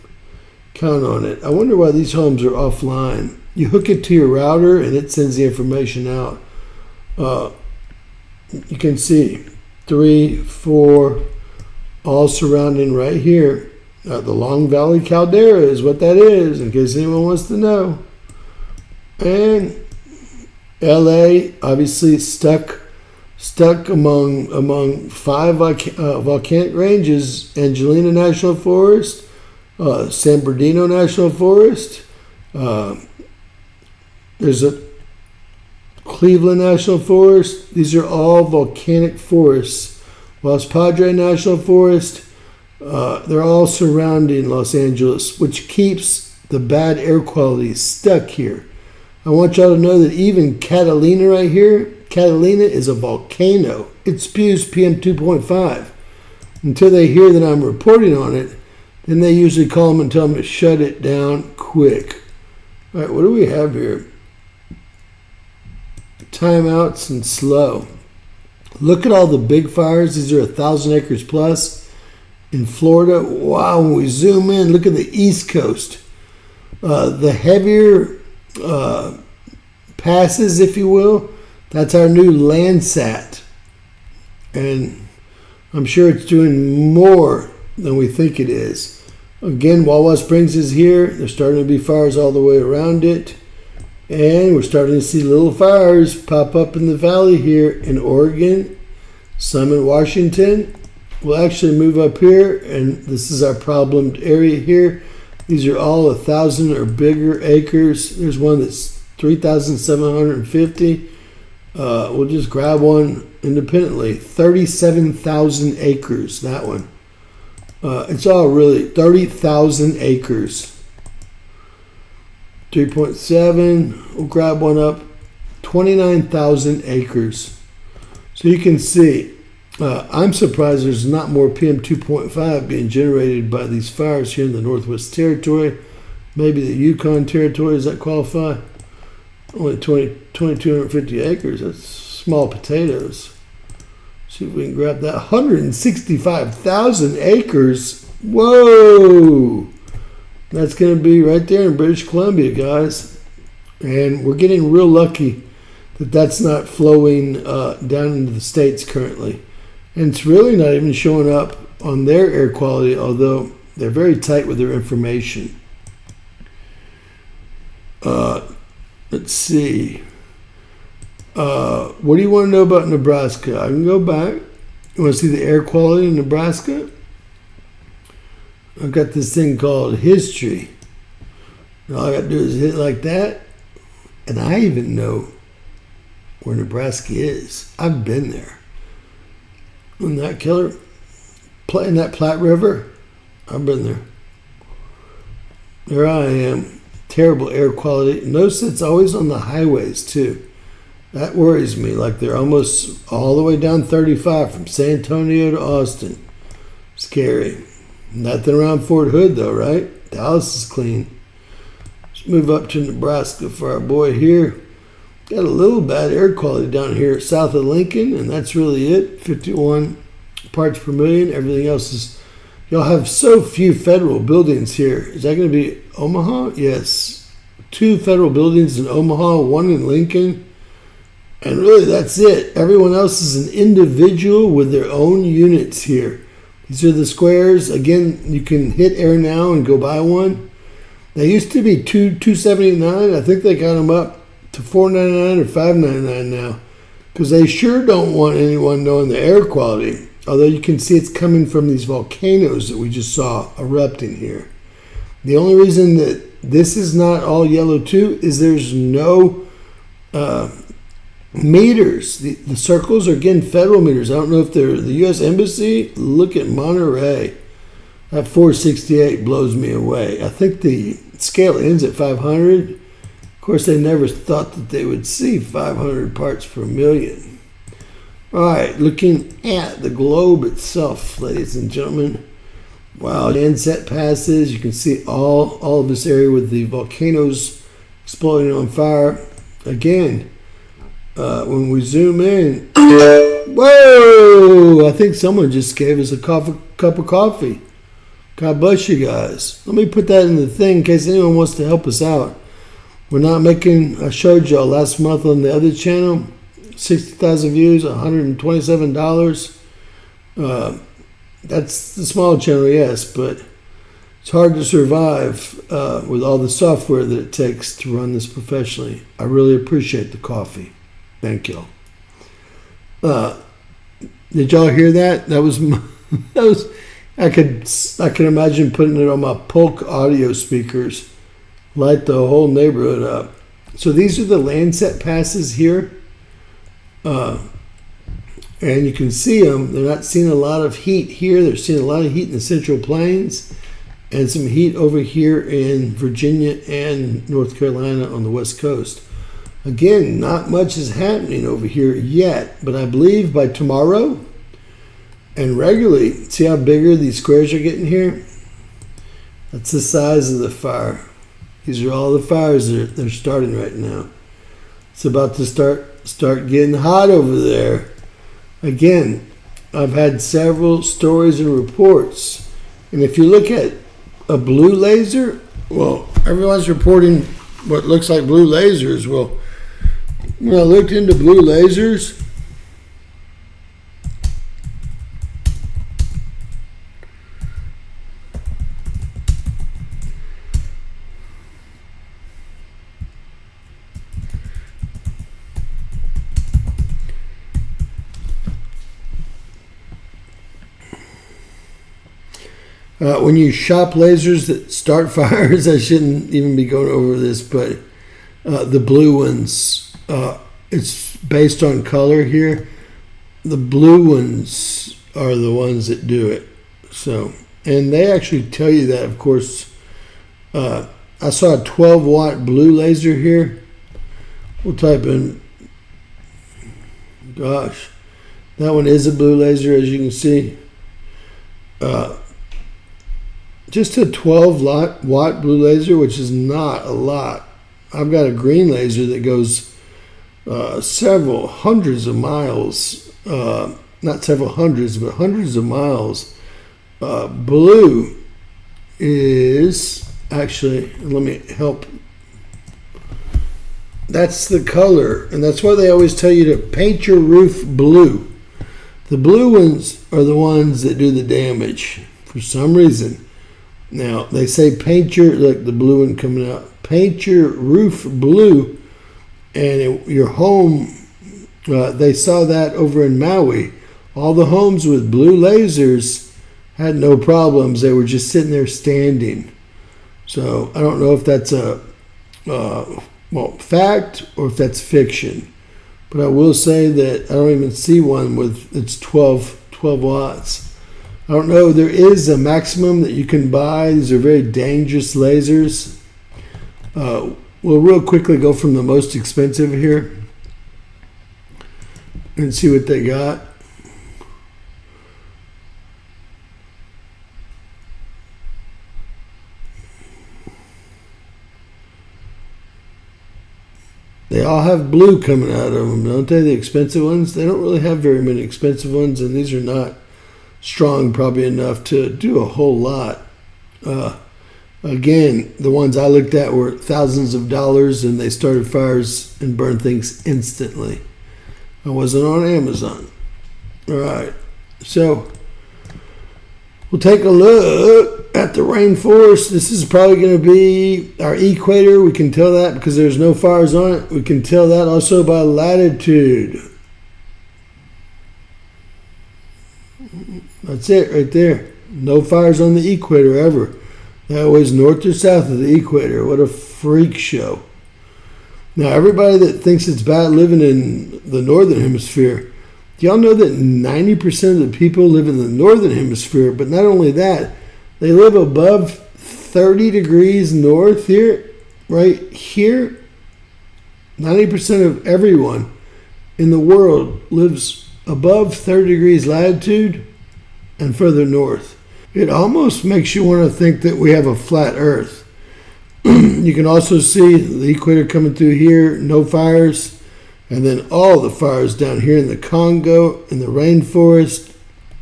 count on it. I wonder why these homes are offline. You hook it to your router and it sends the information out. You can see 3, 4, all surrounding right here. The Long Valley Caldera is what that is, in case anyone wants to know. And LA, obviously stuck among 5 volcanic ranges: Angelina National Forest, San Bernardino National Forest. There's a Cleveland National Forest. These are all volcanic forests. Los Padres National Forest. They're all surrounding Los Angeles, which keeps the bad air quality stuck here. I want y'all to know that even Catalina right here, Catalina is a volcano. It spews PM 2.5. Until they hear that I'm reporting on it, then they usually call them and tell them to shut it down quick. All right, what do we have here? Timeouts and slow. Look at all the big fires. These are 1,000 acres plus in Florida. Wow, when we zoom in, look at the East Coast. The heavier passes, if you will, that's our new Landsat. And I'm sure it's doing more than we think it is. Again, Wawa Springs is here. There's starting to be fires all the way around it. And we're starting to see little fires pop up in the valley here in Oregon, some in Washington. We'll actually move up here, and this is our problemed area here. These are all 1,000 or bigger acres. There's one that's 3,750. We'll just grab one independently. 37,000 acres, that one. It's all really 30,000 acres. 3.7, we'll grab one up, 29,000 acres. So you can see, I'm surprised there's not more PM 2.5 being generated by these fires here in the Northwest Territory. Maybe the Yukon Territory, does that qualify? Only 2,250 acres, that's small potatoes. See if we can grab that. 165,000 acres, whoa! That's going to be right there in British Columbia, guys. And we're getting real lucky that that's not flowing down into the States currently. And it's really not even showing up on their air quality, although they're very tight with their information. Let's see. What do you want to know about Nebraska? I can go back. You want to see the air quality in Nebraska? I've got this thing called history. And all I got to do is hit like that. And I even know where Nebraska is. I've been there. In that killer, in that Platte River, I've been there. There I am. Terrible air quality. Notice it's always on the highways too. That worries me. Like they're almost all the way down 35 from San Antonio to Austin. Scary. Nothing around Fort Hood though, right? Dallas is clean. Let's move up to Nebraska for our boy here. Got a little bad air quality down here south of Lincoln, and that's really it. 51 parts per million. Everything else is... Y'all have so few federal buildings here. Is that going to be Omaha? Yes. 2 federal buildings in Omaha, 1 in Lincoln. And really, that's it. Everyone else is an individual with their own units here. These are the squares. Again, you can hit air now and go buy one. They used to be $279. I think they got them up to $4.99 or $5.99 now, because they sure don't want anyone knowing the air quality. Although you can see it's coming from these volcanoes that we just saw erupting here. The only reason that this is not all yellow too is there's no meters. The circles are, again, federal meters. I don't know if they're the U.S. Embassy. Look at Monterey. That 468 blows me away. I think the scale ends at 500. Of course, they never thought that they would see 500 parts per million. All right, looking at the globe itself, ladies and gentlemen. Wow, Landsat passes. You can see all of this area with the volcanoes exploding on fire. Again, when we zoom in, whoa! I think someone just gave us a cup of coffee. God bless you guys. Let me put that in the thing in case anyone wants to help us out. We're not making, I showed y'all last month on the other channel, 60,000 views, $127. That's the small channel, yes, but it's hard to survive with all the software that it takes to run this professionally. I really appreciate the coffee. Thank y'all. Did y'all hear that? That was I could imagine putting it on my Polk audio speakers, light the whole neighborhood up. So these are the Landsat passes here. And you can see them. They're not seeing a lot of heat here. They're seeing a lot of heat in the Central Plains and some heat over here in Virginia and North Carolina on the West Coast. Again, not much is happening over here yet, but I believe by tomorrow and regularly, see how bigger these squares are getting here? That's the size of the fire. These are all the fires that they're starting right now. It's about to start getting hot over there. Again, I've had several stories and reports. And if you look at a blue laser, well, everyone's reporting what looks like blue lasers. Well, when I looked into blue lasers, when you shop lasers that start fires, I shouldn't even be going over this, but the blue ones, it's based on color here. The blue ones are the ones that do it. So, and they actually tell you that, of course. I saw a 12-watt blue laser here. We'll type in, gosh, that one is a blue laser, as you can see. Just a 12-watt blue laser, which is not a lot. I've got a green laser that goes several hundreds of miles. Not several hundreds, but hundreds of miles. Blue is actually, let me help. That's the color, and that's why they always tell you to paint your roof blue. The blue ones are the ones that do the damage for some reason. Now, they say paint your, look, the blue one coming out, paint your roof blue, and your home, they saw that over in Maui. All the homes with blue lasers had no problems. They were just sitting there standing. So, I don't know if that's a, fact or if that's fiction. But I will say that I don't even see one with, it's 12 watts. I don't know, there is a maximum that you can buy. These are very dangerous lasers. We'll real quickly go from the most expensive here and see what they got. They all have blue coming out of them, don't they? The expensive ones. They don't really have very many expensive ones, and these are not strong probably enough to do a whole lot. Again, the ones I looked at were thousands of dollars, and they started fires and burned things instantly. I wasn't on Amazon. All right, so we'll take a look at the rainforest. This is probably going to be our equator. We can tell that because there's no fires on it. We can tell that also by latitude. That's it right there. No fires on the equator ever. They're always north or south of the equator. What a freak show. Now, everybody that thinks it's bad living in the northern hemisphere, do y'all know that 90% of the people live in the northern hemisphere? But not only that, they live above 30 degrees north here, right here, 90% of everyone in the world lives above 30 degrees latitude and further north. It almost makes you want to think that we have a flat Earth. You can also see the equator coming through here, no fires, and then all the fires down here in the Congo, in the rainforest.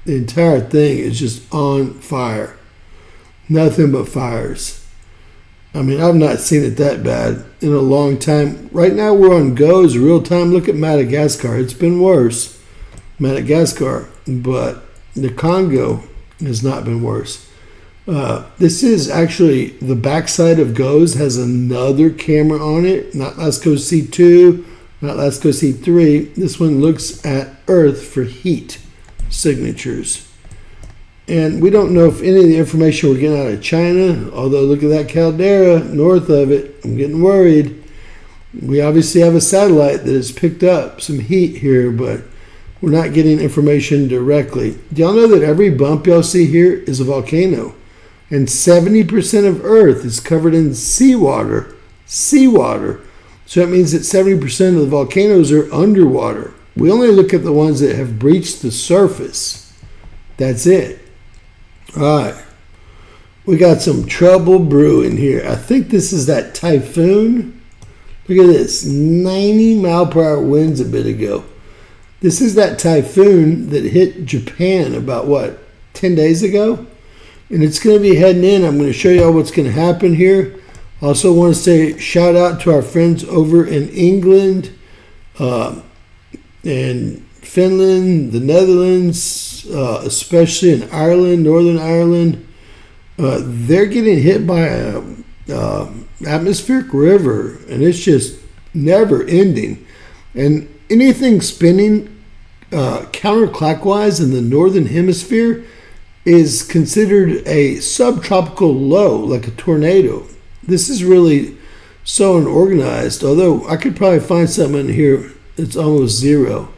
The entire thing is just on fire. Nothing but fires. I mean, I've not seen it that bad in a long time. Right now we're on GOES real time. Look at Madagascar. It's been worse, Madagascar, but the Congo has not been worse. This is actually the backside of GOES, has another camera on it, not LASCO C2, not LASCO C3. This one looks at Earth for heat signatures. And we don't know if any of the information we're getting out of China, although look at that caldera north of it, I'm getting worried. We obviously have a satellite that has picked up some heat here, but we're not getting information directly. Do y'all know that every bump y'all see here is a volcano? And 70% of Earth is covered in seawater. Seawater. So that means that 70% of the volcanoes are underwater. We only look at the ones that have breached the surface. That's it. All right. We got some trouble brewing here. I think this is that typhoon. Look at this. 90-mile-per-hour winds a bit ago. This is that typhoon that hit Japan about, 10 days ago? And it's going to be heading in. I'm going to show you all what's going to happen here. Also want to say shout out to our friends over in England and Finland, the Netherlands, especially in Ireland, Northern Ireland. They're getting hit by a atmospheric river, and it's just never ending. And anything spinning counterclockwise in the northern hemisphere is considered a subtropical low, like a tornado. This is really so unorganized, although I could probably find something in here that's almost zero.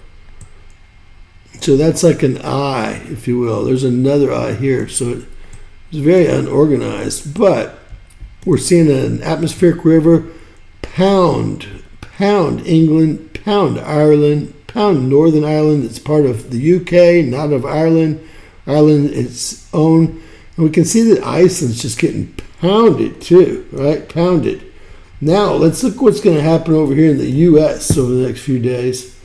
So that's like an eye, if you will. There's another eye here, so it's very unorganized. But we're seeing an atmospheric river pound England, pound Ireland, pound Northern Ireland. It's part of the UK, not of Ireland. Ireland its own. And we can see that Iceland's just getting pounded too, right? Pounded. Now, let's look what's going to happen over here in the U.S. over the next few days.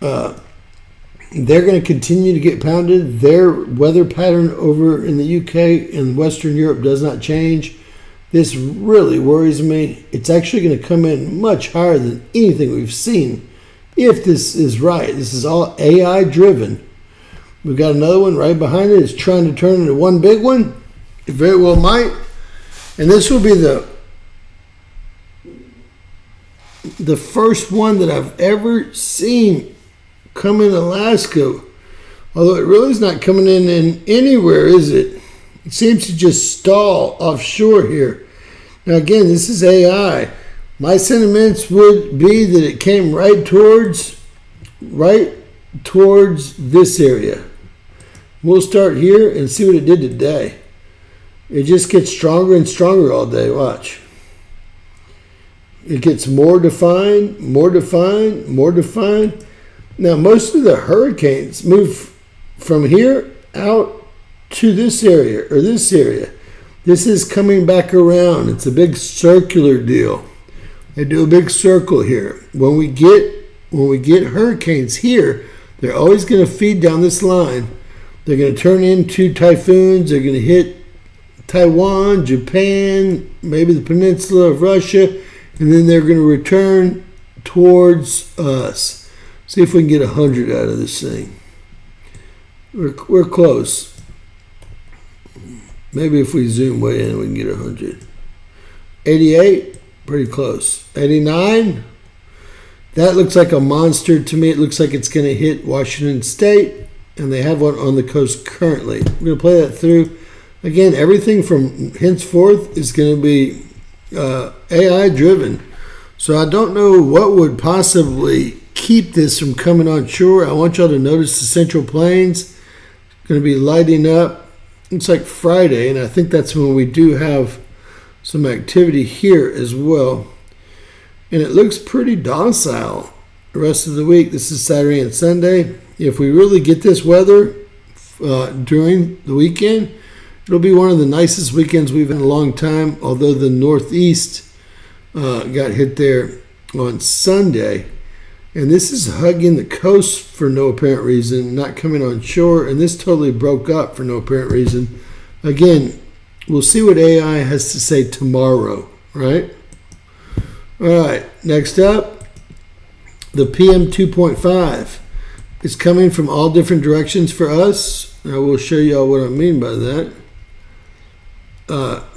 They're going to continue to get pounded. Their weather pattern over in the UK and Western Europe does not change. This really worries me. It's actually going to come in much higher than anything we've seen. If this is right, this is all AI driven. We've got another one right behind it. It's trying to turn into one big one. It very well might. And this will be the first one that I've ever seen come in Alaska. Although it really is not coming in anywhere, is it? It seems to just stall offshore here. Now again, this is AI. My sentiments would be that it came right towards this area. We'll start here and see what it did today. It just gets stronger and stronger all day. Watch. It gets more defined, more defined, more defined. Now, most of the hurricanes move from here out to this area or this area. This is coming back around. It's a big circular deal. They do a big circle here. When we get hurricanes here, they're always going to feed down this line. They're going to turn into typhoons. They're going to hit Taiwan, Japan, maybe the peninsula of Russia, and then they're going to return towards us. See if we can get 100 out of this thing. We're close. Maybe if we zoom way in, we can get 100. 88, pretty close. 89, that looks like a monster to me. It looks like it's going to hit Washington State, and they have one on the coast currently. We're going to play that through. Again, everything from henceforth is going to be AI driven. So I don't know what would possibly keep this from coming on shore. I want y'all to notice the Central Plains going to be lighting up. It's like Friday, and I think that's when we do have some activity here as well. and it looks pretty docile the rest of the week. This is Saturday and Sunday. If we really get this weather during the weekend, it'll be one of the nicest weekends we've had in a long time, although the Northeast got hit there on Sunday. And this is hugging the coast for no apparent reason, not coming on shore, and this totally broke up for no apparent reason. Again, we'll see what AI has to say tomorrow, right? All right, next up, the PM 2.5 is coming from all different directions for us. I will show you all what I mean by that.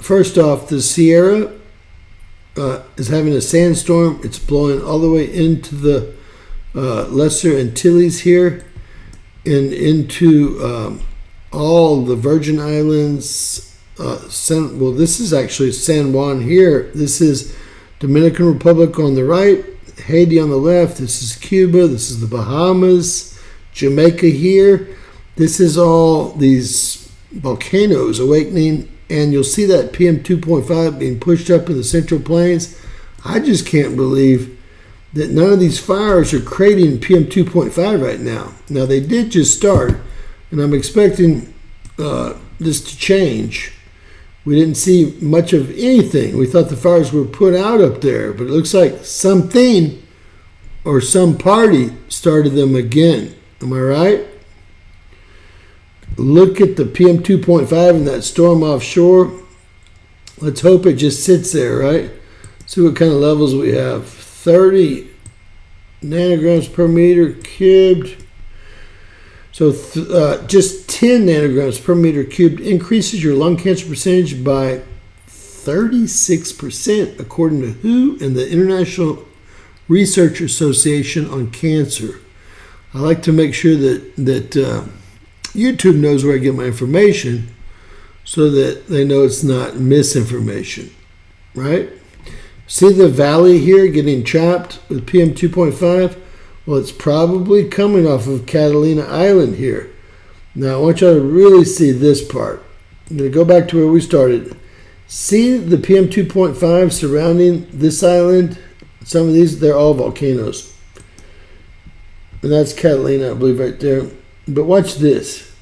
First off, the Sierra is having a sandstorm. It's blowing all the way into the Lesser Antilles here and into all the Virgin Islands. This is actually San Juan here. This is Dominican Republic on the right, Haiti on the left. This is Cuba. This is the Bahamas, Jamaica here. This is all these volcanoes awakening, and you'll see that PM 2.5 being pushed up in the Central Plains. I just can't believe that none of these fires are creating PM 2.5 right now. Now, they did just start, and I'm expecting this to change. We didn't see much of anything. We thought the fires were put out up there, but it looks like something or some party started them again. Am I right? Look at the PM 2.5 and that storm offshore. Let's hope it just sits there, right? See what kind of levels we have. 30 nanograms per meter cubed. So just 10 nanograms per meter cubed increases your lung cancer percentage by 36%, according to WHO and the International Research Association on Cancer. I like to make sure that YouTube knows where I get my information so that they know it's not misinformation, right? See the valley here getting chopped with PM 2.5? Well, it's probably coming off of Catalina Island here. Now, I want you to really see this part. I'm going to go back to where we started. See the PM 2.5 surrounding this island? Some of these, they're all volcanoes. And that's Catalina, I believe, right there. But watch this.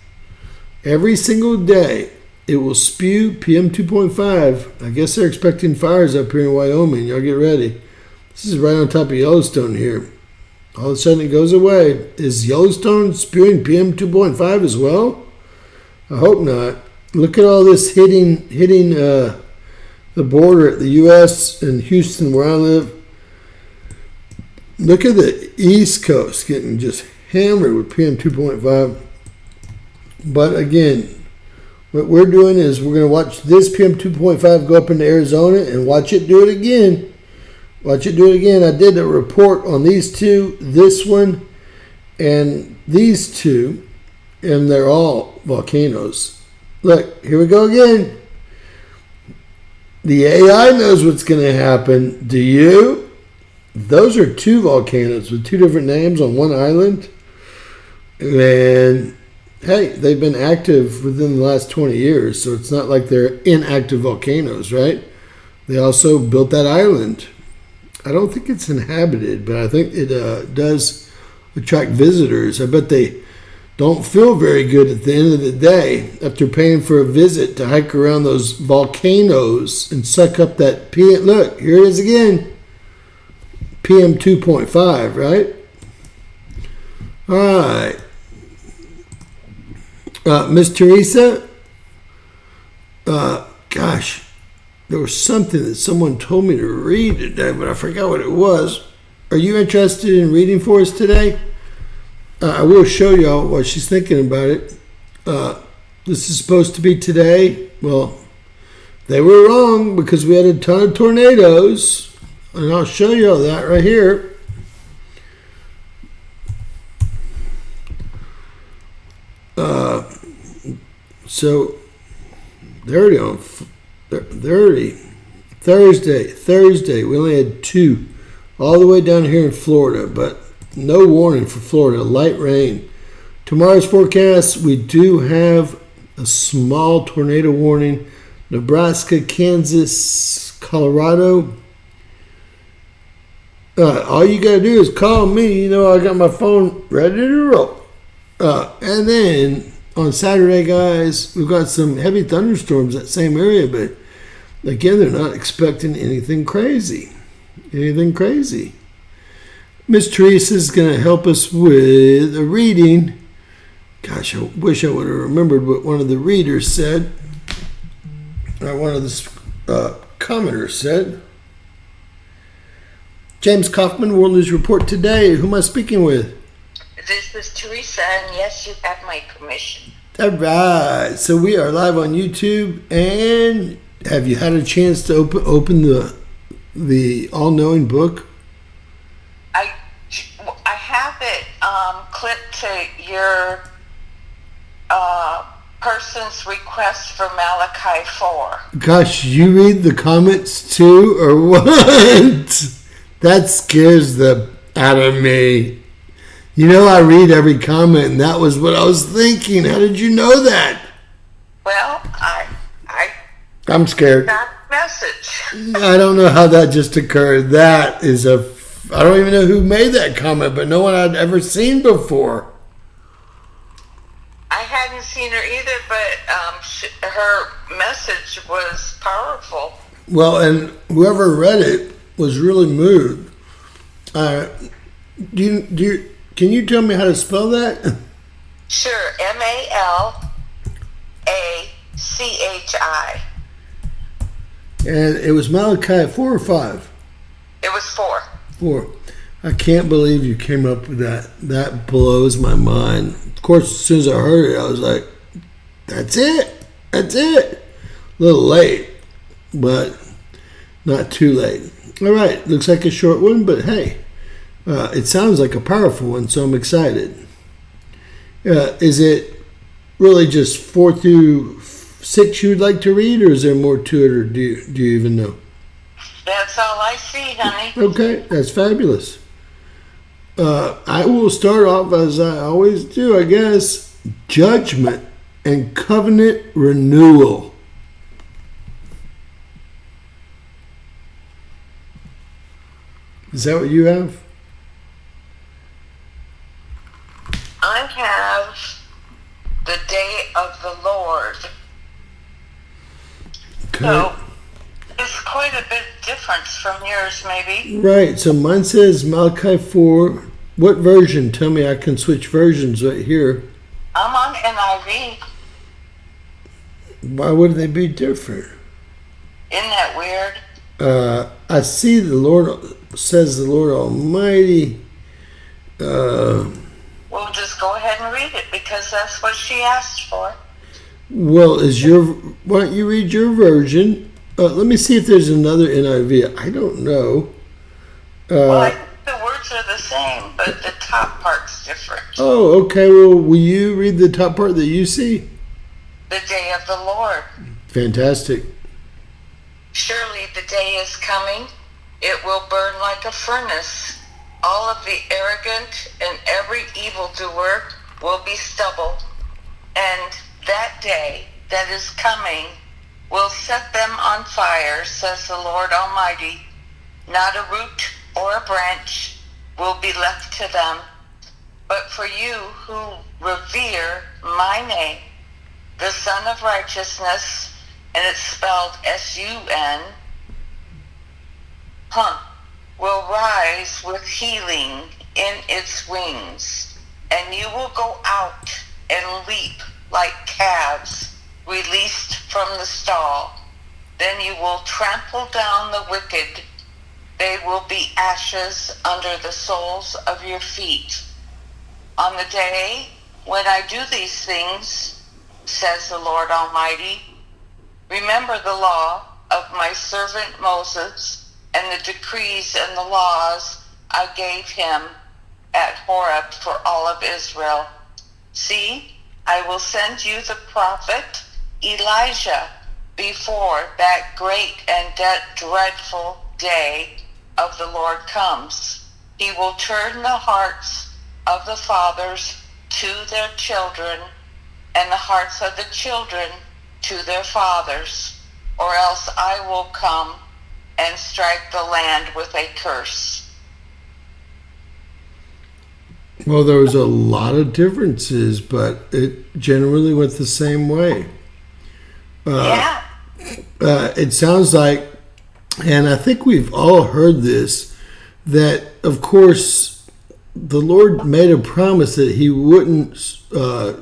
Every single day, it will spew PM 2.5. I guess they're expecting fires up here in Wyoming. Y'all get ready. This is right on top of Yellowstone here. All of a sudden it goes away. Is Yellowstone spewing PM 2.5 as well? I hope not. Look at all this hitting the border at the U.S. and Houston where I live. Look at the East Coast getting just hammered with PM 2.5. But again, what we're doing is we're going to watch this PM 2.5 go up into Arizona and watch it do it again. Watch it do it again. I did a report on these two, this one, and these two, and they're all volcanoes. Look, here we go again. The AI knows what's going to happen. Do you? Those are two volcanoes with two different names on one island. And hey, they've been active within the last 20 years, so it's not like they're inactive volcanoes, right? They also built that island. I don't think it's inhabited, but I think it does attract visitors. I bet they don't feel very good at the end of the day after paying for a visit to hike around those volcanoes and suck up that PM. Look, here it is again. PM 2.5, right? All right. Miss Teresa, gosh, there was something that someone told me to read today, but I forgot what it was. Are you interested in reading for us today? I will show y'all what she's thinking about it. This is supposed to be today. Well, they were wrong because we had a ton of tornadoes, and I'll show y'all that right here. So they're already on. They're already Thursday. We only had two, all the way down here in Florida, but no warning for Florida. Light rain. Tomorrow's forecast, we do have a small tornado warning. Nebraska, Kansas, Colorado. All you gotta do is call me. I got my phone ready to roll. And then on Saturday, guys, we've got some heavy thunderstorms that same area, but again, they're not expecting anything crazy. Miss Teresa's going to help us with a reading. Gosh, I wish I would have remembered what one of the readers said. Or one of the commenters said. James Kaufman, World News Report today. Who am I speaking with? This is Teresa, and yes, you have my permission. All right. So we are live on YouTube, and have you had a chance to open the all-knowing book? I have it clipped to your person's request for Malachi 4. Gosh, you read the comments too, or what? That scares the out of me. I read every comment, and that was what I was thinking. How did you know that? Well, I'm scared. Got a message. I don't know how that just occurred. That is I don't even know who made that comment, but no one I'd ever seen before. I hadn't seen her either, but her message was powerful. Well, and whoever read it was really moved. Can you tell me how to spell that? Sure, Malachi. And it was Malachi 4 or 5? It was 4. 4. I can't believe you came up with that. That blows my mind. Of course, as soon as I heard it, I was like, that's it. A little late, but not too late. All right, looks like a short one, but hey, it sounds like a powerful one, so I'm excited. Is it really just 4 through 6 you'd like to read, or is there more to it, or do you even know? That's all I see, honey. Okay, that's fabulous. I will start off as I always do, I guess. Judgment and covenant renewal. Is that what you have? I have the day of the Lord. Okay. So it's quite a bit difference from yours, maybe. Right. So mine says Malachi 4. What version? Tell me, I can switch versions right here. I'm on NIV. Why would they be different? Isn't that weird? I see the Lord says the Lord Almighty. Well, just go ahead and read it because that's what she asked for. Well, why don't you read your version? Let me see if there's another NIV. I don't know. Well, I think the words are the same, but the top part's different. Oh, okay. Well, will you read the top part that you see? The day of the Lord. Fantastic. Surely the day is coming. It will burn like a furnace. All of the arrogant and every evildoer will be stubble. And that day that is coming will set them on fire, says the Lord Almighty. Not a root or a branch will be left to them. But for you who revere my name, the Son of Righteousness, and it's spelled S-U-N, will rise with healing in its wings, and you will go out and leap like calves released from the stall. Then you will trample down the wicked. They will be ashes under the soles of your feet. On the day when I do these things, says the Lord Almighty, remember the law of my servant Moses and the decrees and the laws I gave him at Horeb for all of Israel. See, I will send you the prophet Elijah before that great and dreadful day of the Lord comes. He will turn the hearts of the fathers to their children and the hearts of the children to their fathers, or else I will come and strike the land with a curse. Well, there was a lot of differences, but it generally went the same way. Yeah. It sounds like, and I think we've all heard this, that of course the Lord made a promise that He wouldn't, I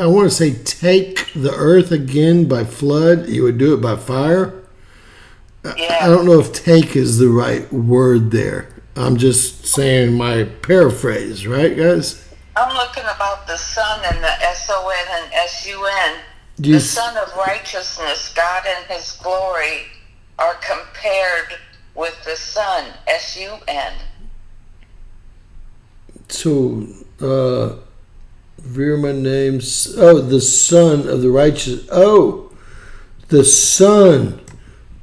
want to say, take the earth again by flood. He would do it by fire. Yeah. I don't know if take is the right word there. I'm just saying my paraphrase, right, guys? I'm looking about the sun and the S-O-N and S-U-N. Do you The Son of Righteousness, God and His glory, are compared with the sun, S-U-N. So, Veer my name's, oh, the Son of the Righteous. Oh, the Son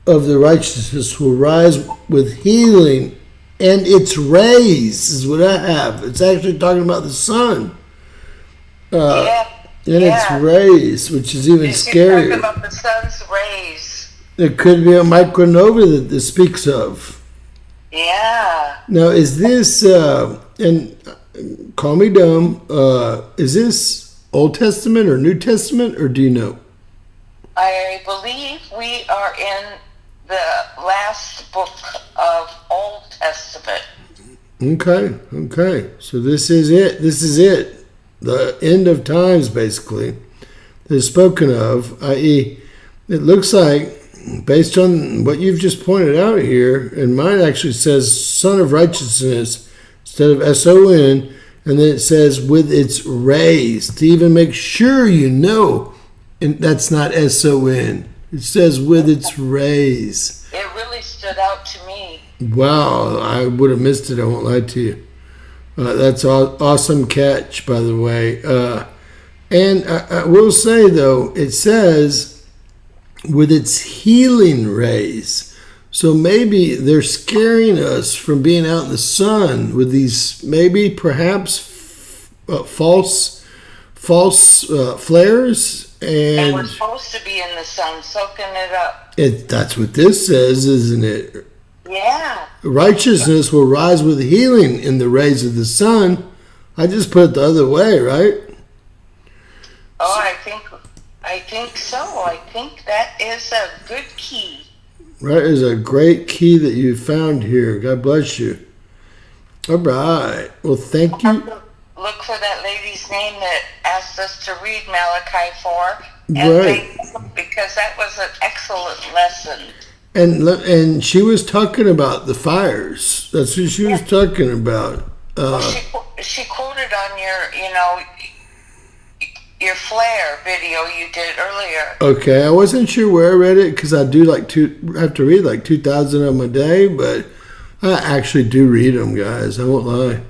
of the Righteousness will rise with healing, and its rays is what I have. It's actually talking about the sun. Yeah. And its Yeah. rays, which is even She's scarier. talking about the sun's rays. There could be a micronova that this speaks of. Yeah. Now, is this, and call me dumb, is this Old Testament or New Testament, or do you know? I believe we are in the last book of Old Testament. Okay. So this is it. This is it. The end of times, basically, that is spoken of, i.e., it looks like, based on what you've just pointed out here, and mine actually says Son of Righteousness instead of S-O-N, and then it says with its rays, to even make sure you know, and that's not S-O-N. It says with its rays. It really stood out to me. Wow, I would have missed it, I won't lie to you. That's awesome catch, by the way. And I will say, though, it says with its healing rays. So maybe they're scaring us from being out in the sun with these maybe perhaps false flares. And we're supposed to be in the sun, soaking it up. That's what this says, isn't it? Yeah. Righteousness will rise with healing in the rays of the sun. I just put it the other way, right? Oh, I think so. I think that is a good key. Right, is a great key that you found here. God bless you. All right. Well, thank you. Look for that lady's name that asked us to read Malachi 4. And Right. thank you, because that was an excellent lesson. And she was talking about the fires. That's what she was talking about. She quoted on your flare video you did earlier. Okay, I wasn't sure where I read it because I do have to read like 2,000 of them a day, but I actually do read them, guys. I won't lie.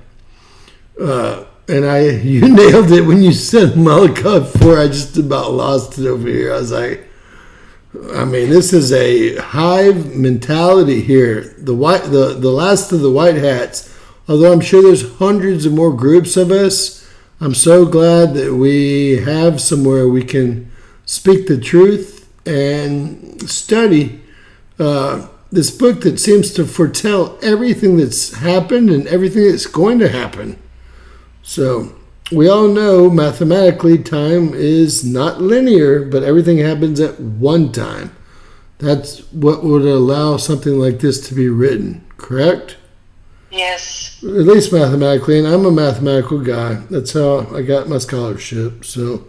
And you nailed it when you said Malachi 4. I just about lost it over here. I was like, I mean, this is a hive mentality here. The last of the white hats. Although I'm sure there's hundreds of more groups of us, I'm so glad that we have somewhere we can speak the truth and study this book that seems to foretell everything that's happened and everything that's going to happen. So we all know mathematically time is not linear, but everything happens at one time. That's what would allow something like this to be written, correct? Yes. At least mathematically, and I'm a mathematical guy. That's how I got my scholarship. So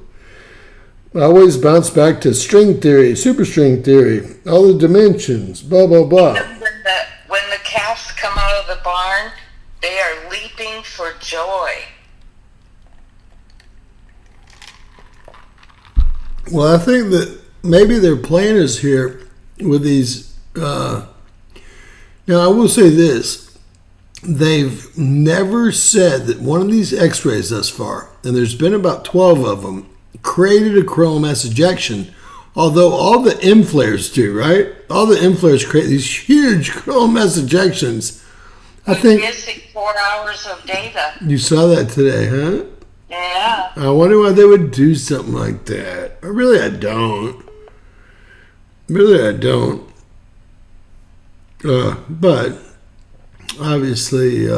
I always bounce back to string theory, superstring theory, all the dimensions, blah, blah, blah. When the calves come out of the barn, they are leaping for joy. Well, I think that maybe their plan is here with these. Now, I will say this. They've never said that one of these x-rays thus far, and there's been about 12 of them, created a coronal mass ejection, although all the M flares do, right? All the M flares create these huge coronal mass ejections. I think Missing 4 hours of data. you saw that today, huh? Yeah. I wonder why they would do something like that. Really, I don't. But obviously,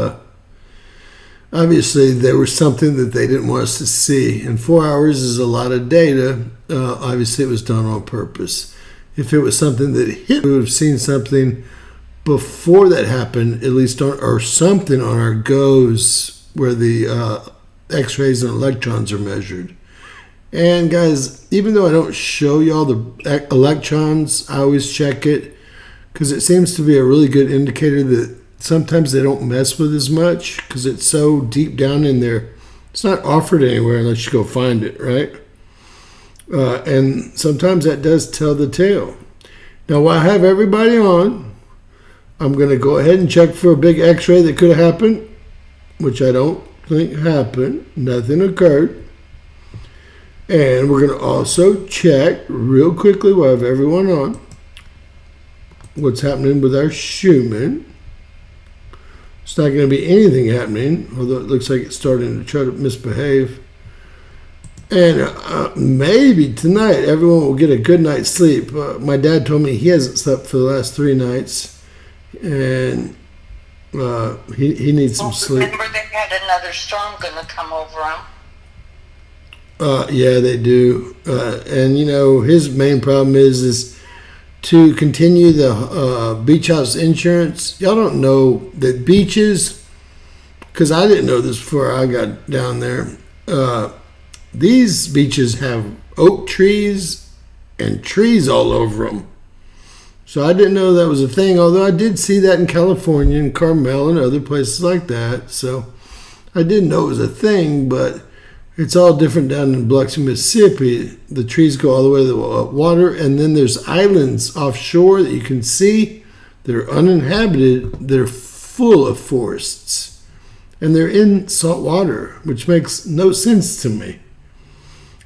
obviously there was something that they didn't want us to see. And 4 hours is a lot of data. Obviously, it was done on purpose. If it was something that hit, we would have seen something before that happened, at least or something on our GOES where the X-rays and electrons are measured. And guys, even though I don't show y'all the electrons, I always check it because it seems to be a really good indicator that sometimes they don't mess with as much because it's so deep down in there. It's not offered anywhere unless you go find it, right? And sometimes that does tell the tale. Now, while I have everybody on, I'm going to go ahead and check for a big X-ray that could have happened, which I don't think happened. Nothing occurred. And we're going to also check real quickly while I have everyone on what's happening with our Schumann. It's not going to be anything happening, although it looks like it's starting to try to misbehave. And maybe tonight everyone will get a good night's sleep. My dad told me he hasn't slept for the last 3 nights, and he needs some sleep. Remember, they had another storm going to come over them. Yeah, they do. And his main problem is to continue the beach house insurance. Y'all don't know that beaches, because I didn't know this before I got down there. These beaches have oak trees and trees all over them. So I didn't know that was a thing, although I did see that in California and Carmel and other places like that. So I didn't know it was a thing, but it's all different down in Biloxi, Mississippi. The trees go all the way to the water, and then there's islands offshore that you can see that are uninhabited. They're full of forests, and they're in salt water, which makes no sense to me.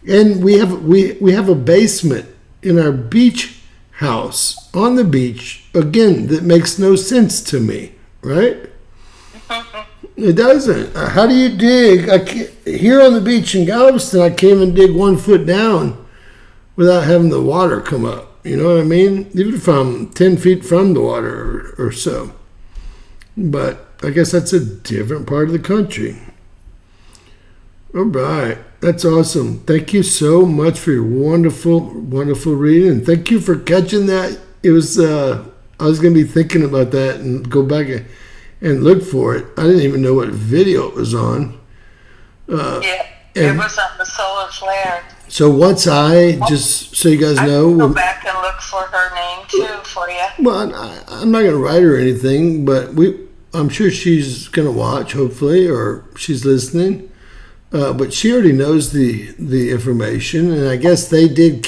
And we have a basement in our beach house on the beach, again, that makes no sense to me, right? It doesn't. How do you dig? Here on the beach in Galveston, I can't even dig 1 foot down without having the water come up. You know what I mean? Even if I'm 10 feet from the water or so. But I guess that's a different part of the country. All right. That's awesome. Thank you so much for your wonderful, wonderful reading. And thank you for catching that. It was, I was going to be thinking about that and go back and look for it. I didn't even know what video it was on. Yeah, it was on the solar flare. So once just so you guys know. I can go back and look for her name too for you. Well, I'm not going to write her anything, but I'm sure she's going to watch, hopefully, or she's listening. But she already knows the information, and I guess they did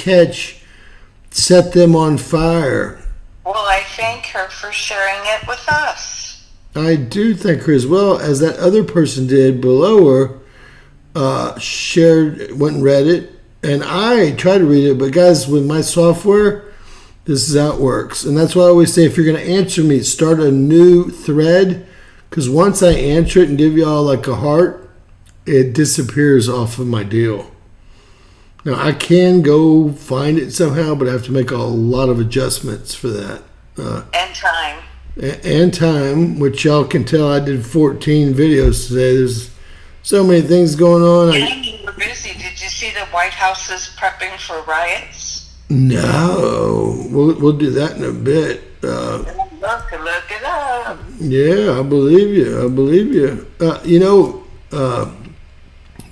set them on fire. Well, I thank her for sharing it with us. I do thank her as well, as that other person did below her, went and read it, and I tried to read it, but guys, with my software, this is how it works. And that's why I always say, if you're going to answer me, start a new thread, because once I answer it and give y'all like a heart, it disappears off of my deal. Now, I can go find it somehow, but I have to make a lot of adjustments for that. And time. And time, which y'all can tell I did 14 videos today. There's so many things going on. Yeah, you were busy. Did you see the White House is prepping for riots? No. We'll do that in a bit. Look it up. Yeah, I believe you.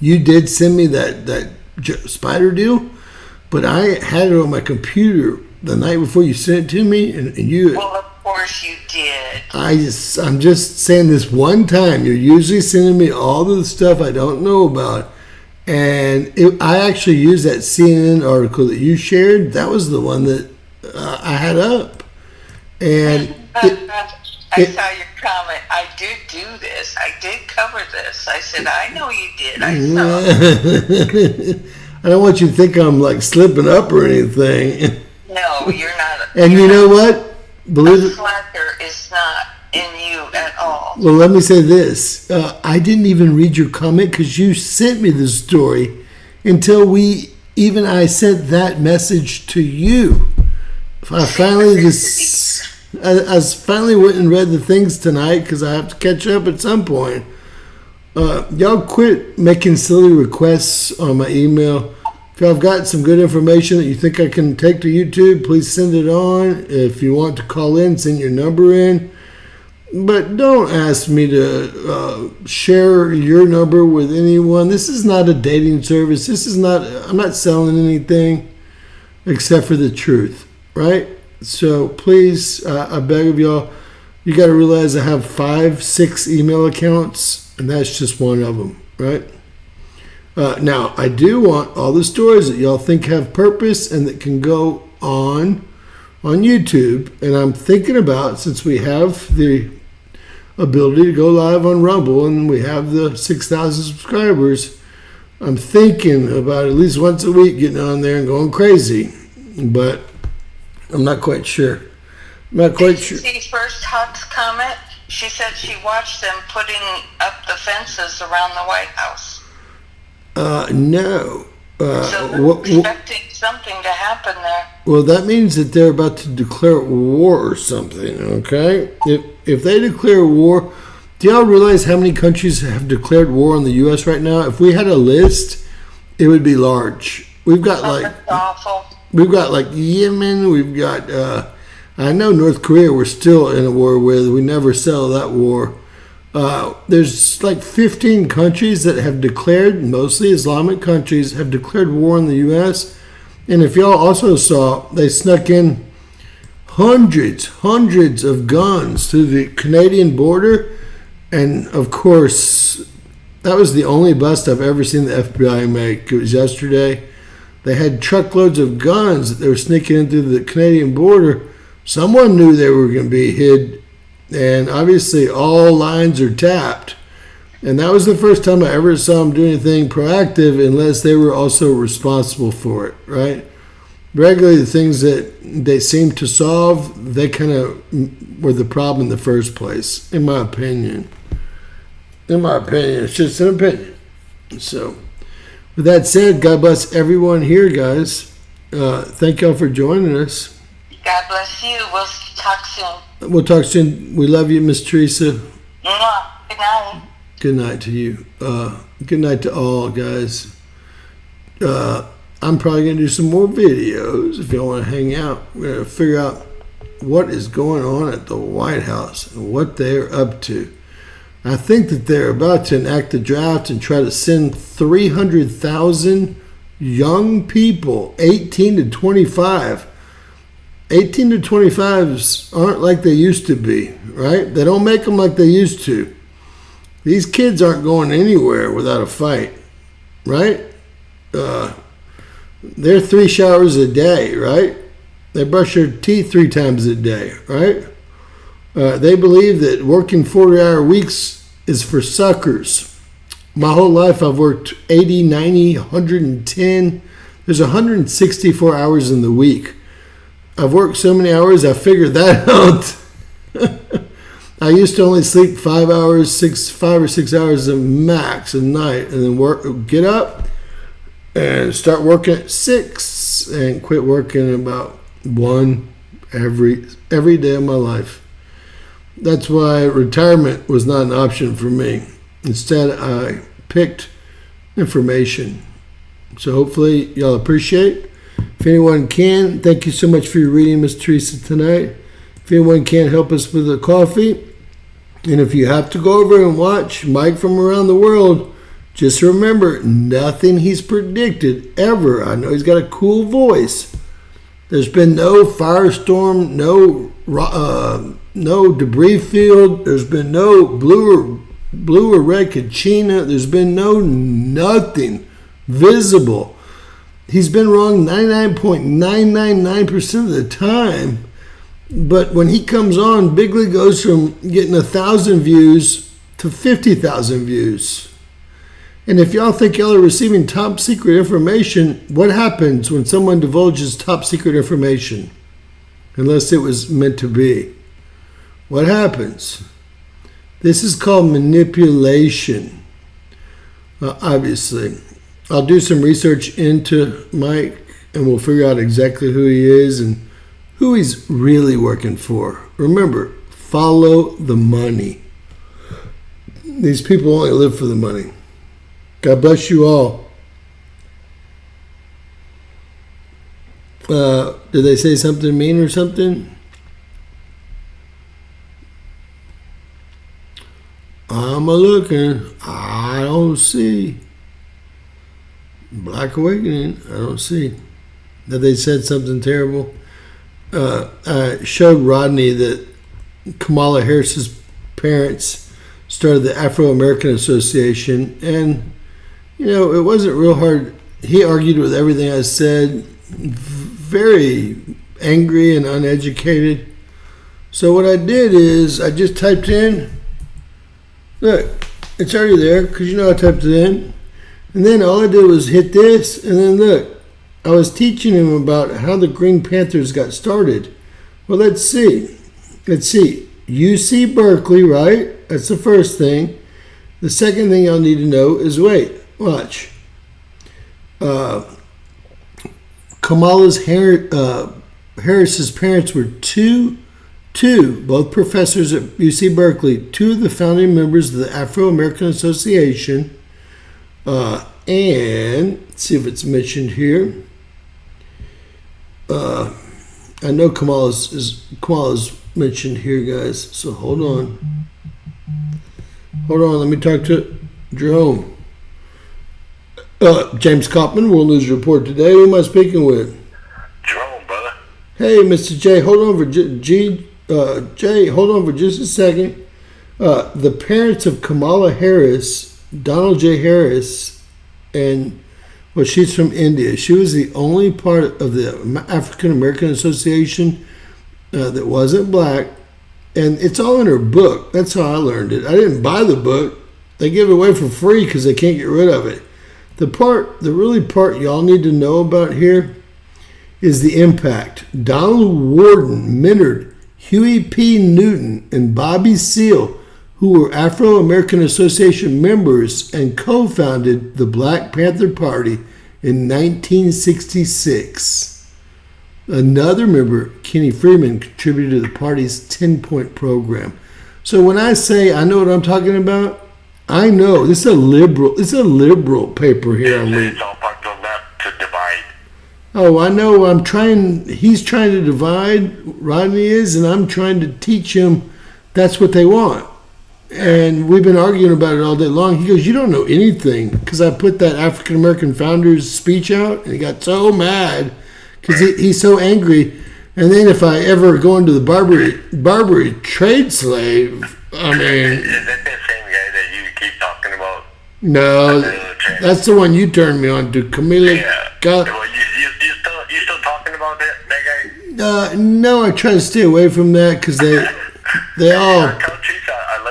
You did send me that spider deal, but I had it on my computer the night before you sent it to me, and you. Well, of course you did. I'm just saying this one time. You're usually sending me all the stuff I don't know about, and I actually used that CNN article that you shared. That was the one that I had up, and I saw your comment. I did do this. I did cover this. I said, I know you did. I saw. I don't want you to think I'm like slipping up or anything. No, you're not. And you know what? Believe it. Slacker is not in you at all. Well, let me say this. I didn't even read your comment because you sent me the story until I sent that message to you. I finally I finally went and read the things tonight because I have to catch up at some point. Y'all quit making silly requests on my email. If y'all have got some good information that you think I can take to YouTube, please send it on. If you want to call in, send your number in. But don't ask me to share your number with anyone. This is not a dating service. I'm not selling anything except for the truth, right? So please, I beg of y'all, you got to realize I have 5-6 email accounts, and that's just one of them, right? Now, I do want all the stories that y'all think have purpose and that can go on YouTube. And I'm thinking about, since we have the ability to go live on Rumble and we have the 6,000 subscribers, I'm thinking about at least once a week getting on there and going crazy. But I'm not quite sure. Did you see First Hot's comment? She said she watched them putting up the fences around the White House. No. So we're expecting something to happen there. Well, that means that they're about to declare war or something, okay? If they declare war, do y'all realize how many countries have declared war on the U.S. right now? If we had a list, it would be large. We've got like Yemen, we've got, I know North Korea we're still in a war with. We never settle that war. There's like 15 countries that have declared, mostly Islamic countries, have declared war on the U.S. And if y'all also saw, they snuck in hundreds of guns to the Canadian border. And of course, that was the only bust I've ever seen the FBI make. It was yesterday. They had truckloads of guns that they were sneaking in through the Canadian border. Someone knew they were going to be hid. And obviously all lines are tapped. And that was the first time I ever saw them do anything proactive unless they were also responsible for it, right? Regularly, the things that they seem to solve, they kind of were the problem in the first place, in my opinion. It's just an opinion. So, with that said, God bless everyone here, guys. Thank y'all for joining us. God bless you. We'll talk soon. We'll talk soon. We love you, Miss Teresa. Good night. Good night to you. Good night to all, guys. I'm probably going to do some more videos if y'all want to hang out. We're going to figure out what is going on at the White House and what they're up to. I think that they're about to enact a draft and try to send 300,000 young people, 18 to 25. 18 to 25s aren't like they used to be, right? They don't make them like they used to. These kids aren't going anywhere without a fight, right? They're 3 showers a day, right? They brush their teeth 3 times a day, right? They believe that working 40-hour weeks is for suckers. My whole life I've worked 80, 90, 110. There's 164 hours in the week. I've worked so many hours, I figured that out. I used to only sleep 5 or 6 hours a max a night, and then get up and start working at 6 and quit working about 1 every day of my life. That's why retirement was not an option for me. Instead, I picked information. So hopefully y'all appreciate. If anyone can, thank you so much for your reading, Miss Teresa, tonight. If anyone can help us with a coffee, and if you have to go over and watch Mike from around the world, just remember, nothing he's predicted ever. I know he's got a cool voice. There's been no firestorm, no debris field. There's been no blue or red Kachina. There's been nothing visible. He's been wrong 99.999% of the time. But when he comes on, Bigley goes from getting 1,000 views to 50,000 views. And if y'all think y'all are receiving top secret information, what happens when someone divulges top secret information? Unless it was meant to be. What happens? This is called manipulation. Obviously. I'll do some research into Mike, and we'll figure out exactly who he is and who he's really working for. Remember, follow the money. These people only live for the money. God bless you all. Did they say something mean or something? I'm a-looking. I don't see. Black Awakening. I don't see. That they said something terrible. I showed Rodney that Kamala Harris's parents started the Afro-American Association, and it wasn't real hard. He argued with everything I said, very angry and uneducated. So what I did is I just typed in, look, it's already there because I typed it in, and then all I did was hit this, and then look, I was teaching him about how the Green Panthers got started. Well, let's see. UC Berkeley, right? That's the first thing. The second thing y'all need to know is, watch. Kamala's Harris's parents were two, both professors at UC Berkeley, two of the founding members of the Afro-American Association. And let's see if it's mentioned here. I know Kamala's mentioned here, guys. So hold on. Let me talk to Jerome. James Kaufman, World News Report today. Who am I speaking with? Jerome, brother. Hey, Mr. J. Hold on for Jay. Hold on for just a second. The parents of Kamala Harris, Donald J. Harris, and she's from India. She was the only part of the African American Association that wasn't black, and it's all in her book. That's how I learned it. I didn't buy the book. They give it away for free because they can't get rid of it. The part y'all need to know about here is the impact. Donald Warden mentored Huey P. Newton and Bobby Seale, who were Afro-American Association members and co-founded the Black Panther Party in 1966. Another member, Kenny Freeman, contributed to the party's 10-point program. So when I say I know what I'm talking about, I know this is a liberal paper here. It's all part of that to divide. Oh, I know. He's trying to divide. Rodney is, and I'm trying to teach him. That's what they want. And we've been arguing about it all day long. He goes, "You don't know anything," because I put that African American founders speech out, and he got so mad because he's so angry. And then if I ever go into the Barbary trade slave, I mean, is that the same guy that you keep talking about? No, that's the one you turned me on to, Camila. Yeah. Well, you still talking about that guy? No, I try to stay away from that because they all. Tell Teresa I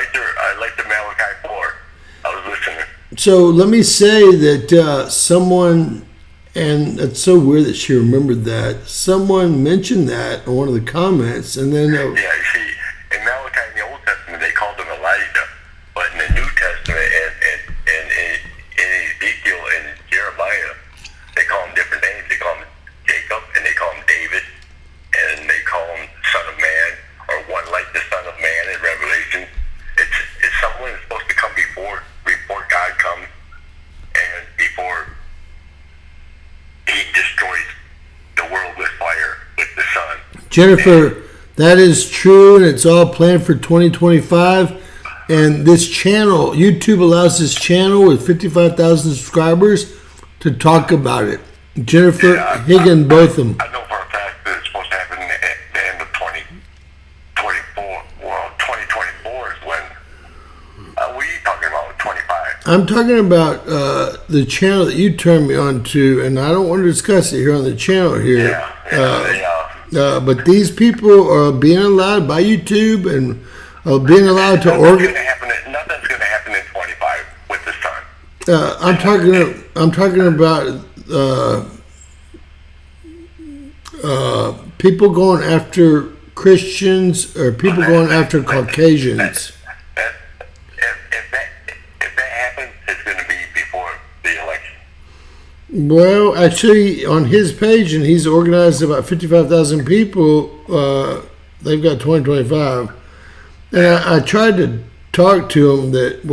like the Malachi 4. I was listening. So let me say that someone, and it's so weird that she remembered that. Someone mentioned that on one of the comments, and then yeah, see, in Malachi in the Old Testament they called him Elijah, but in the New Testament and in Ezekiel and Jeremiah they call him different names. They call him Jacob, and they call him David, and they call him Son of Man, or one like the Son of Man in Revelation. It's someone that's supposed to come before God comes, and before he destroys the world with fire, with the sun. Jennifer, that is true, and it's all planned for 2025. And this channel, YouTube allows this channel with 55,000 subscribers to talk about it. Jennifer, Higginbotham. I know for a fact that it's supposed to happen at the end of 2024. Well, 2024 is when. What are you talking about? 25. I'm talking about the channel that you turned me on to, and I don't want to discuss it here on the channel here. But these people are being allowed by YouTube and being allowed to organize. Nothing's going to happen in 25 with the sun. I'm talking about people going after Christians or people going after Caucasians. If that happens, it's going to be before the election. Well, actually, on his page, and he's organized about 55,000 people, they've got 2025. And I tried to talk to them that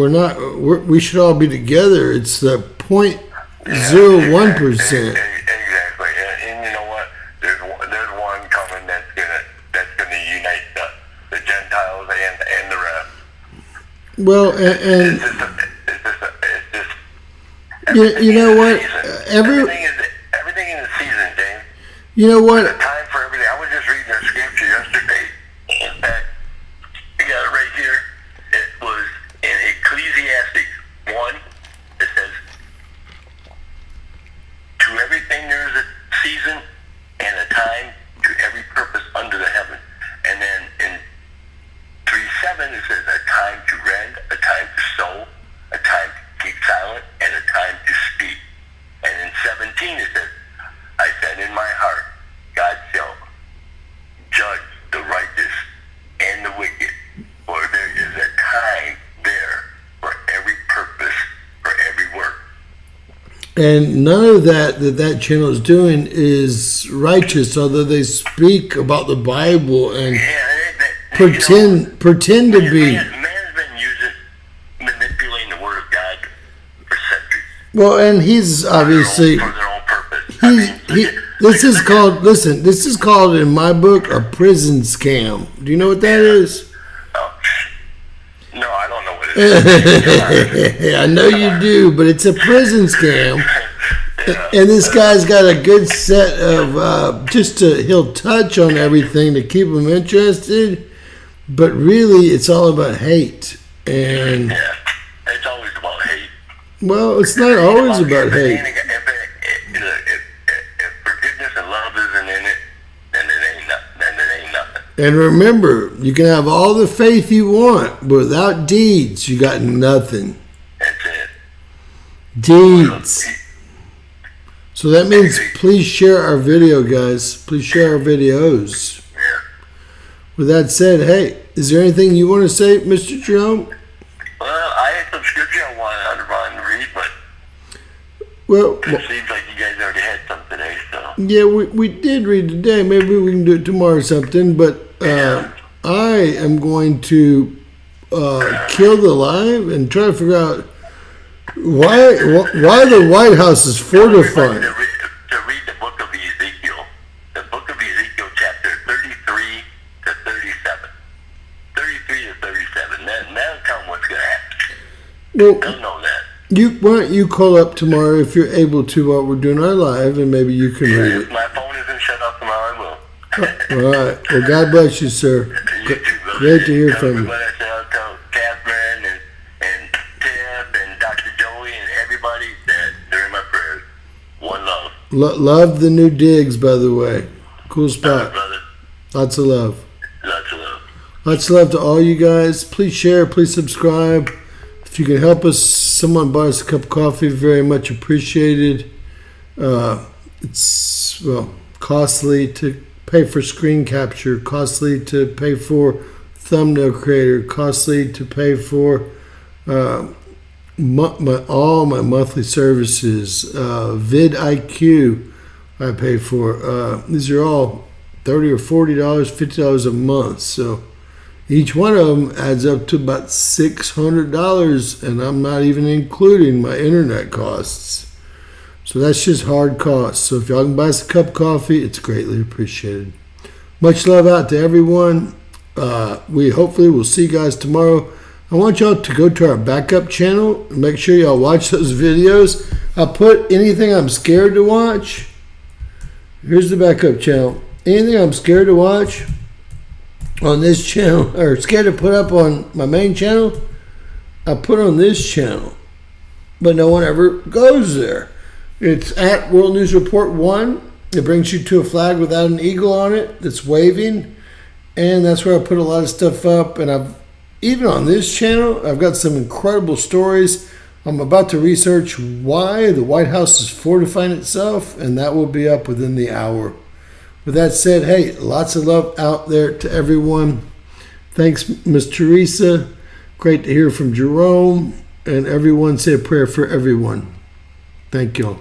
we should all be together. It's the 0.01%. Exactly. And you know what? There's one coming that's gonna unite the Gentiles and the rest. Well, and you know what? Everything in the season, James. You know what? There's a time for everything. I was just reading a scripture yesterday. In fact, I got it right here. It was in Ecclesiastes 1. It says, "To everything there is a season and a time to every purpose under the heaven." And then in 3:7 it says, "A time to rend, a time to sow, a time to keep silent, and a time to speak." And in 17 it says, "I said in my heart, God shall judge the righteous and the wicked, for there is a time there for every purpose, for every work." And none of that channel is doing is righteous, although they speak about the Bible and pretend to be. Man's been manipulating the Word of God for centuries. Well, and he's obviously for their own purpose. this is called, listen, this is called in my book a prison scam. Do you know what that is? Oh, no, I don't know what it is. I know you do, but it's a prison scam. Yeah. And this guy's got a good set of he'll touch on everything to keep them interested, but really it's all about hate. And Yeah, it's always about hate. well, it's not always about hate. If forgiveness and love isn't in it, then it ain't nothing. And remember, you can have all the faith you want, but without deeds, you got nothing. That's it. Deeds. So that means please share our video, guys. Please share our videos. Yeah. With that said, hey, is there anything you want to say, Mr. Jerome? Well, I had some scripture I wanted to run and read, but Well, it seems like you guys already had some today, so. yeah, we did read today. Maybe we can do it tomorrow or something. But I am going to kill the live and try to figure out why the White House is fortified. To read the book of Ezekiel. The book of Ezekiel, chapter 33 to 37. 33 to 37. That'll tell them what's going to happen. Well, They'll know that. why don't you call up tomorrow if you're able to while we're doing our live, and maybe you can read If it. my phone isn't shut off tomorrow, I will. All right. Well, God bless you, sir. You too, brother. Great to hear Tell from you. everybody I said, I'll tell Catherine and Tip and Dr. Joey and everybody that they're in my prayers. One love. Love the new digs, by the way. Cool Love, spot. brother. Lots of love. Lots of love. Lots of love to all you guys. Please share. Please subscribe. If you can help us, someone buy us a cup of coffee. Very much appreciated. It's costly to pay for screen capture, costly to pay for thumbnail creator, costly to pay for all my monthly services. vidIQ I pay for. These are all $30 or $40, $50 a month. So each one of them adds up to about $600, and I'm not even including my internet costs. So that's just hard costs. So if y'all can buy us a cup of coffee, it's greatly appreciated. Much love out to everyone. We hopefully will see you guys tomorrow. I want y'all to go to our backup channel and make sure y'all watch those videos. I'll put anything I'm scared to watch. Here's the backup channel. Anything I'm scared to watch on this channel, or scared to put up on my main channel, I put on this channel. But no one ever goes there. It's at World News Report 1. It brings you to a flag without an eagle on it that's waving. And that's where I put a lot of stuff up. And even on this channel, I've got some incredible stories. I'm about to research why the White House is fortifying itself, and that will be up within the hour. With that said, hey, lots of love out there to everyone. Thanks, Miss Teresa. Great to hear from Jerome. And everyone, say a prayer for everyone. Thank you all.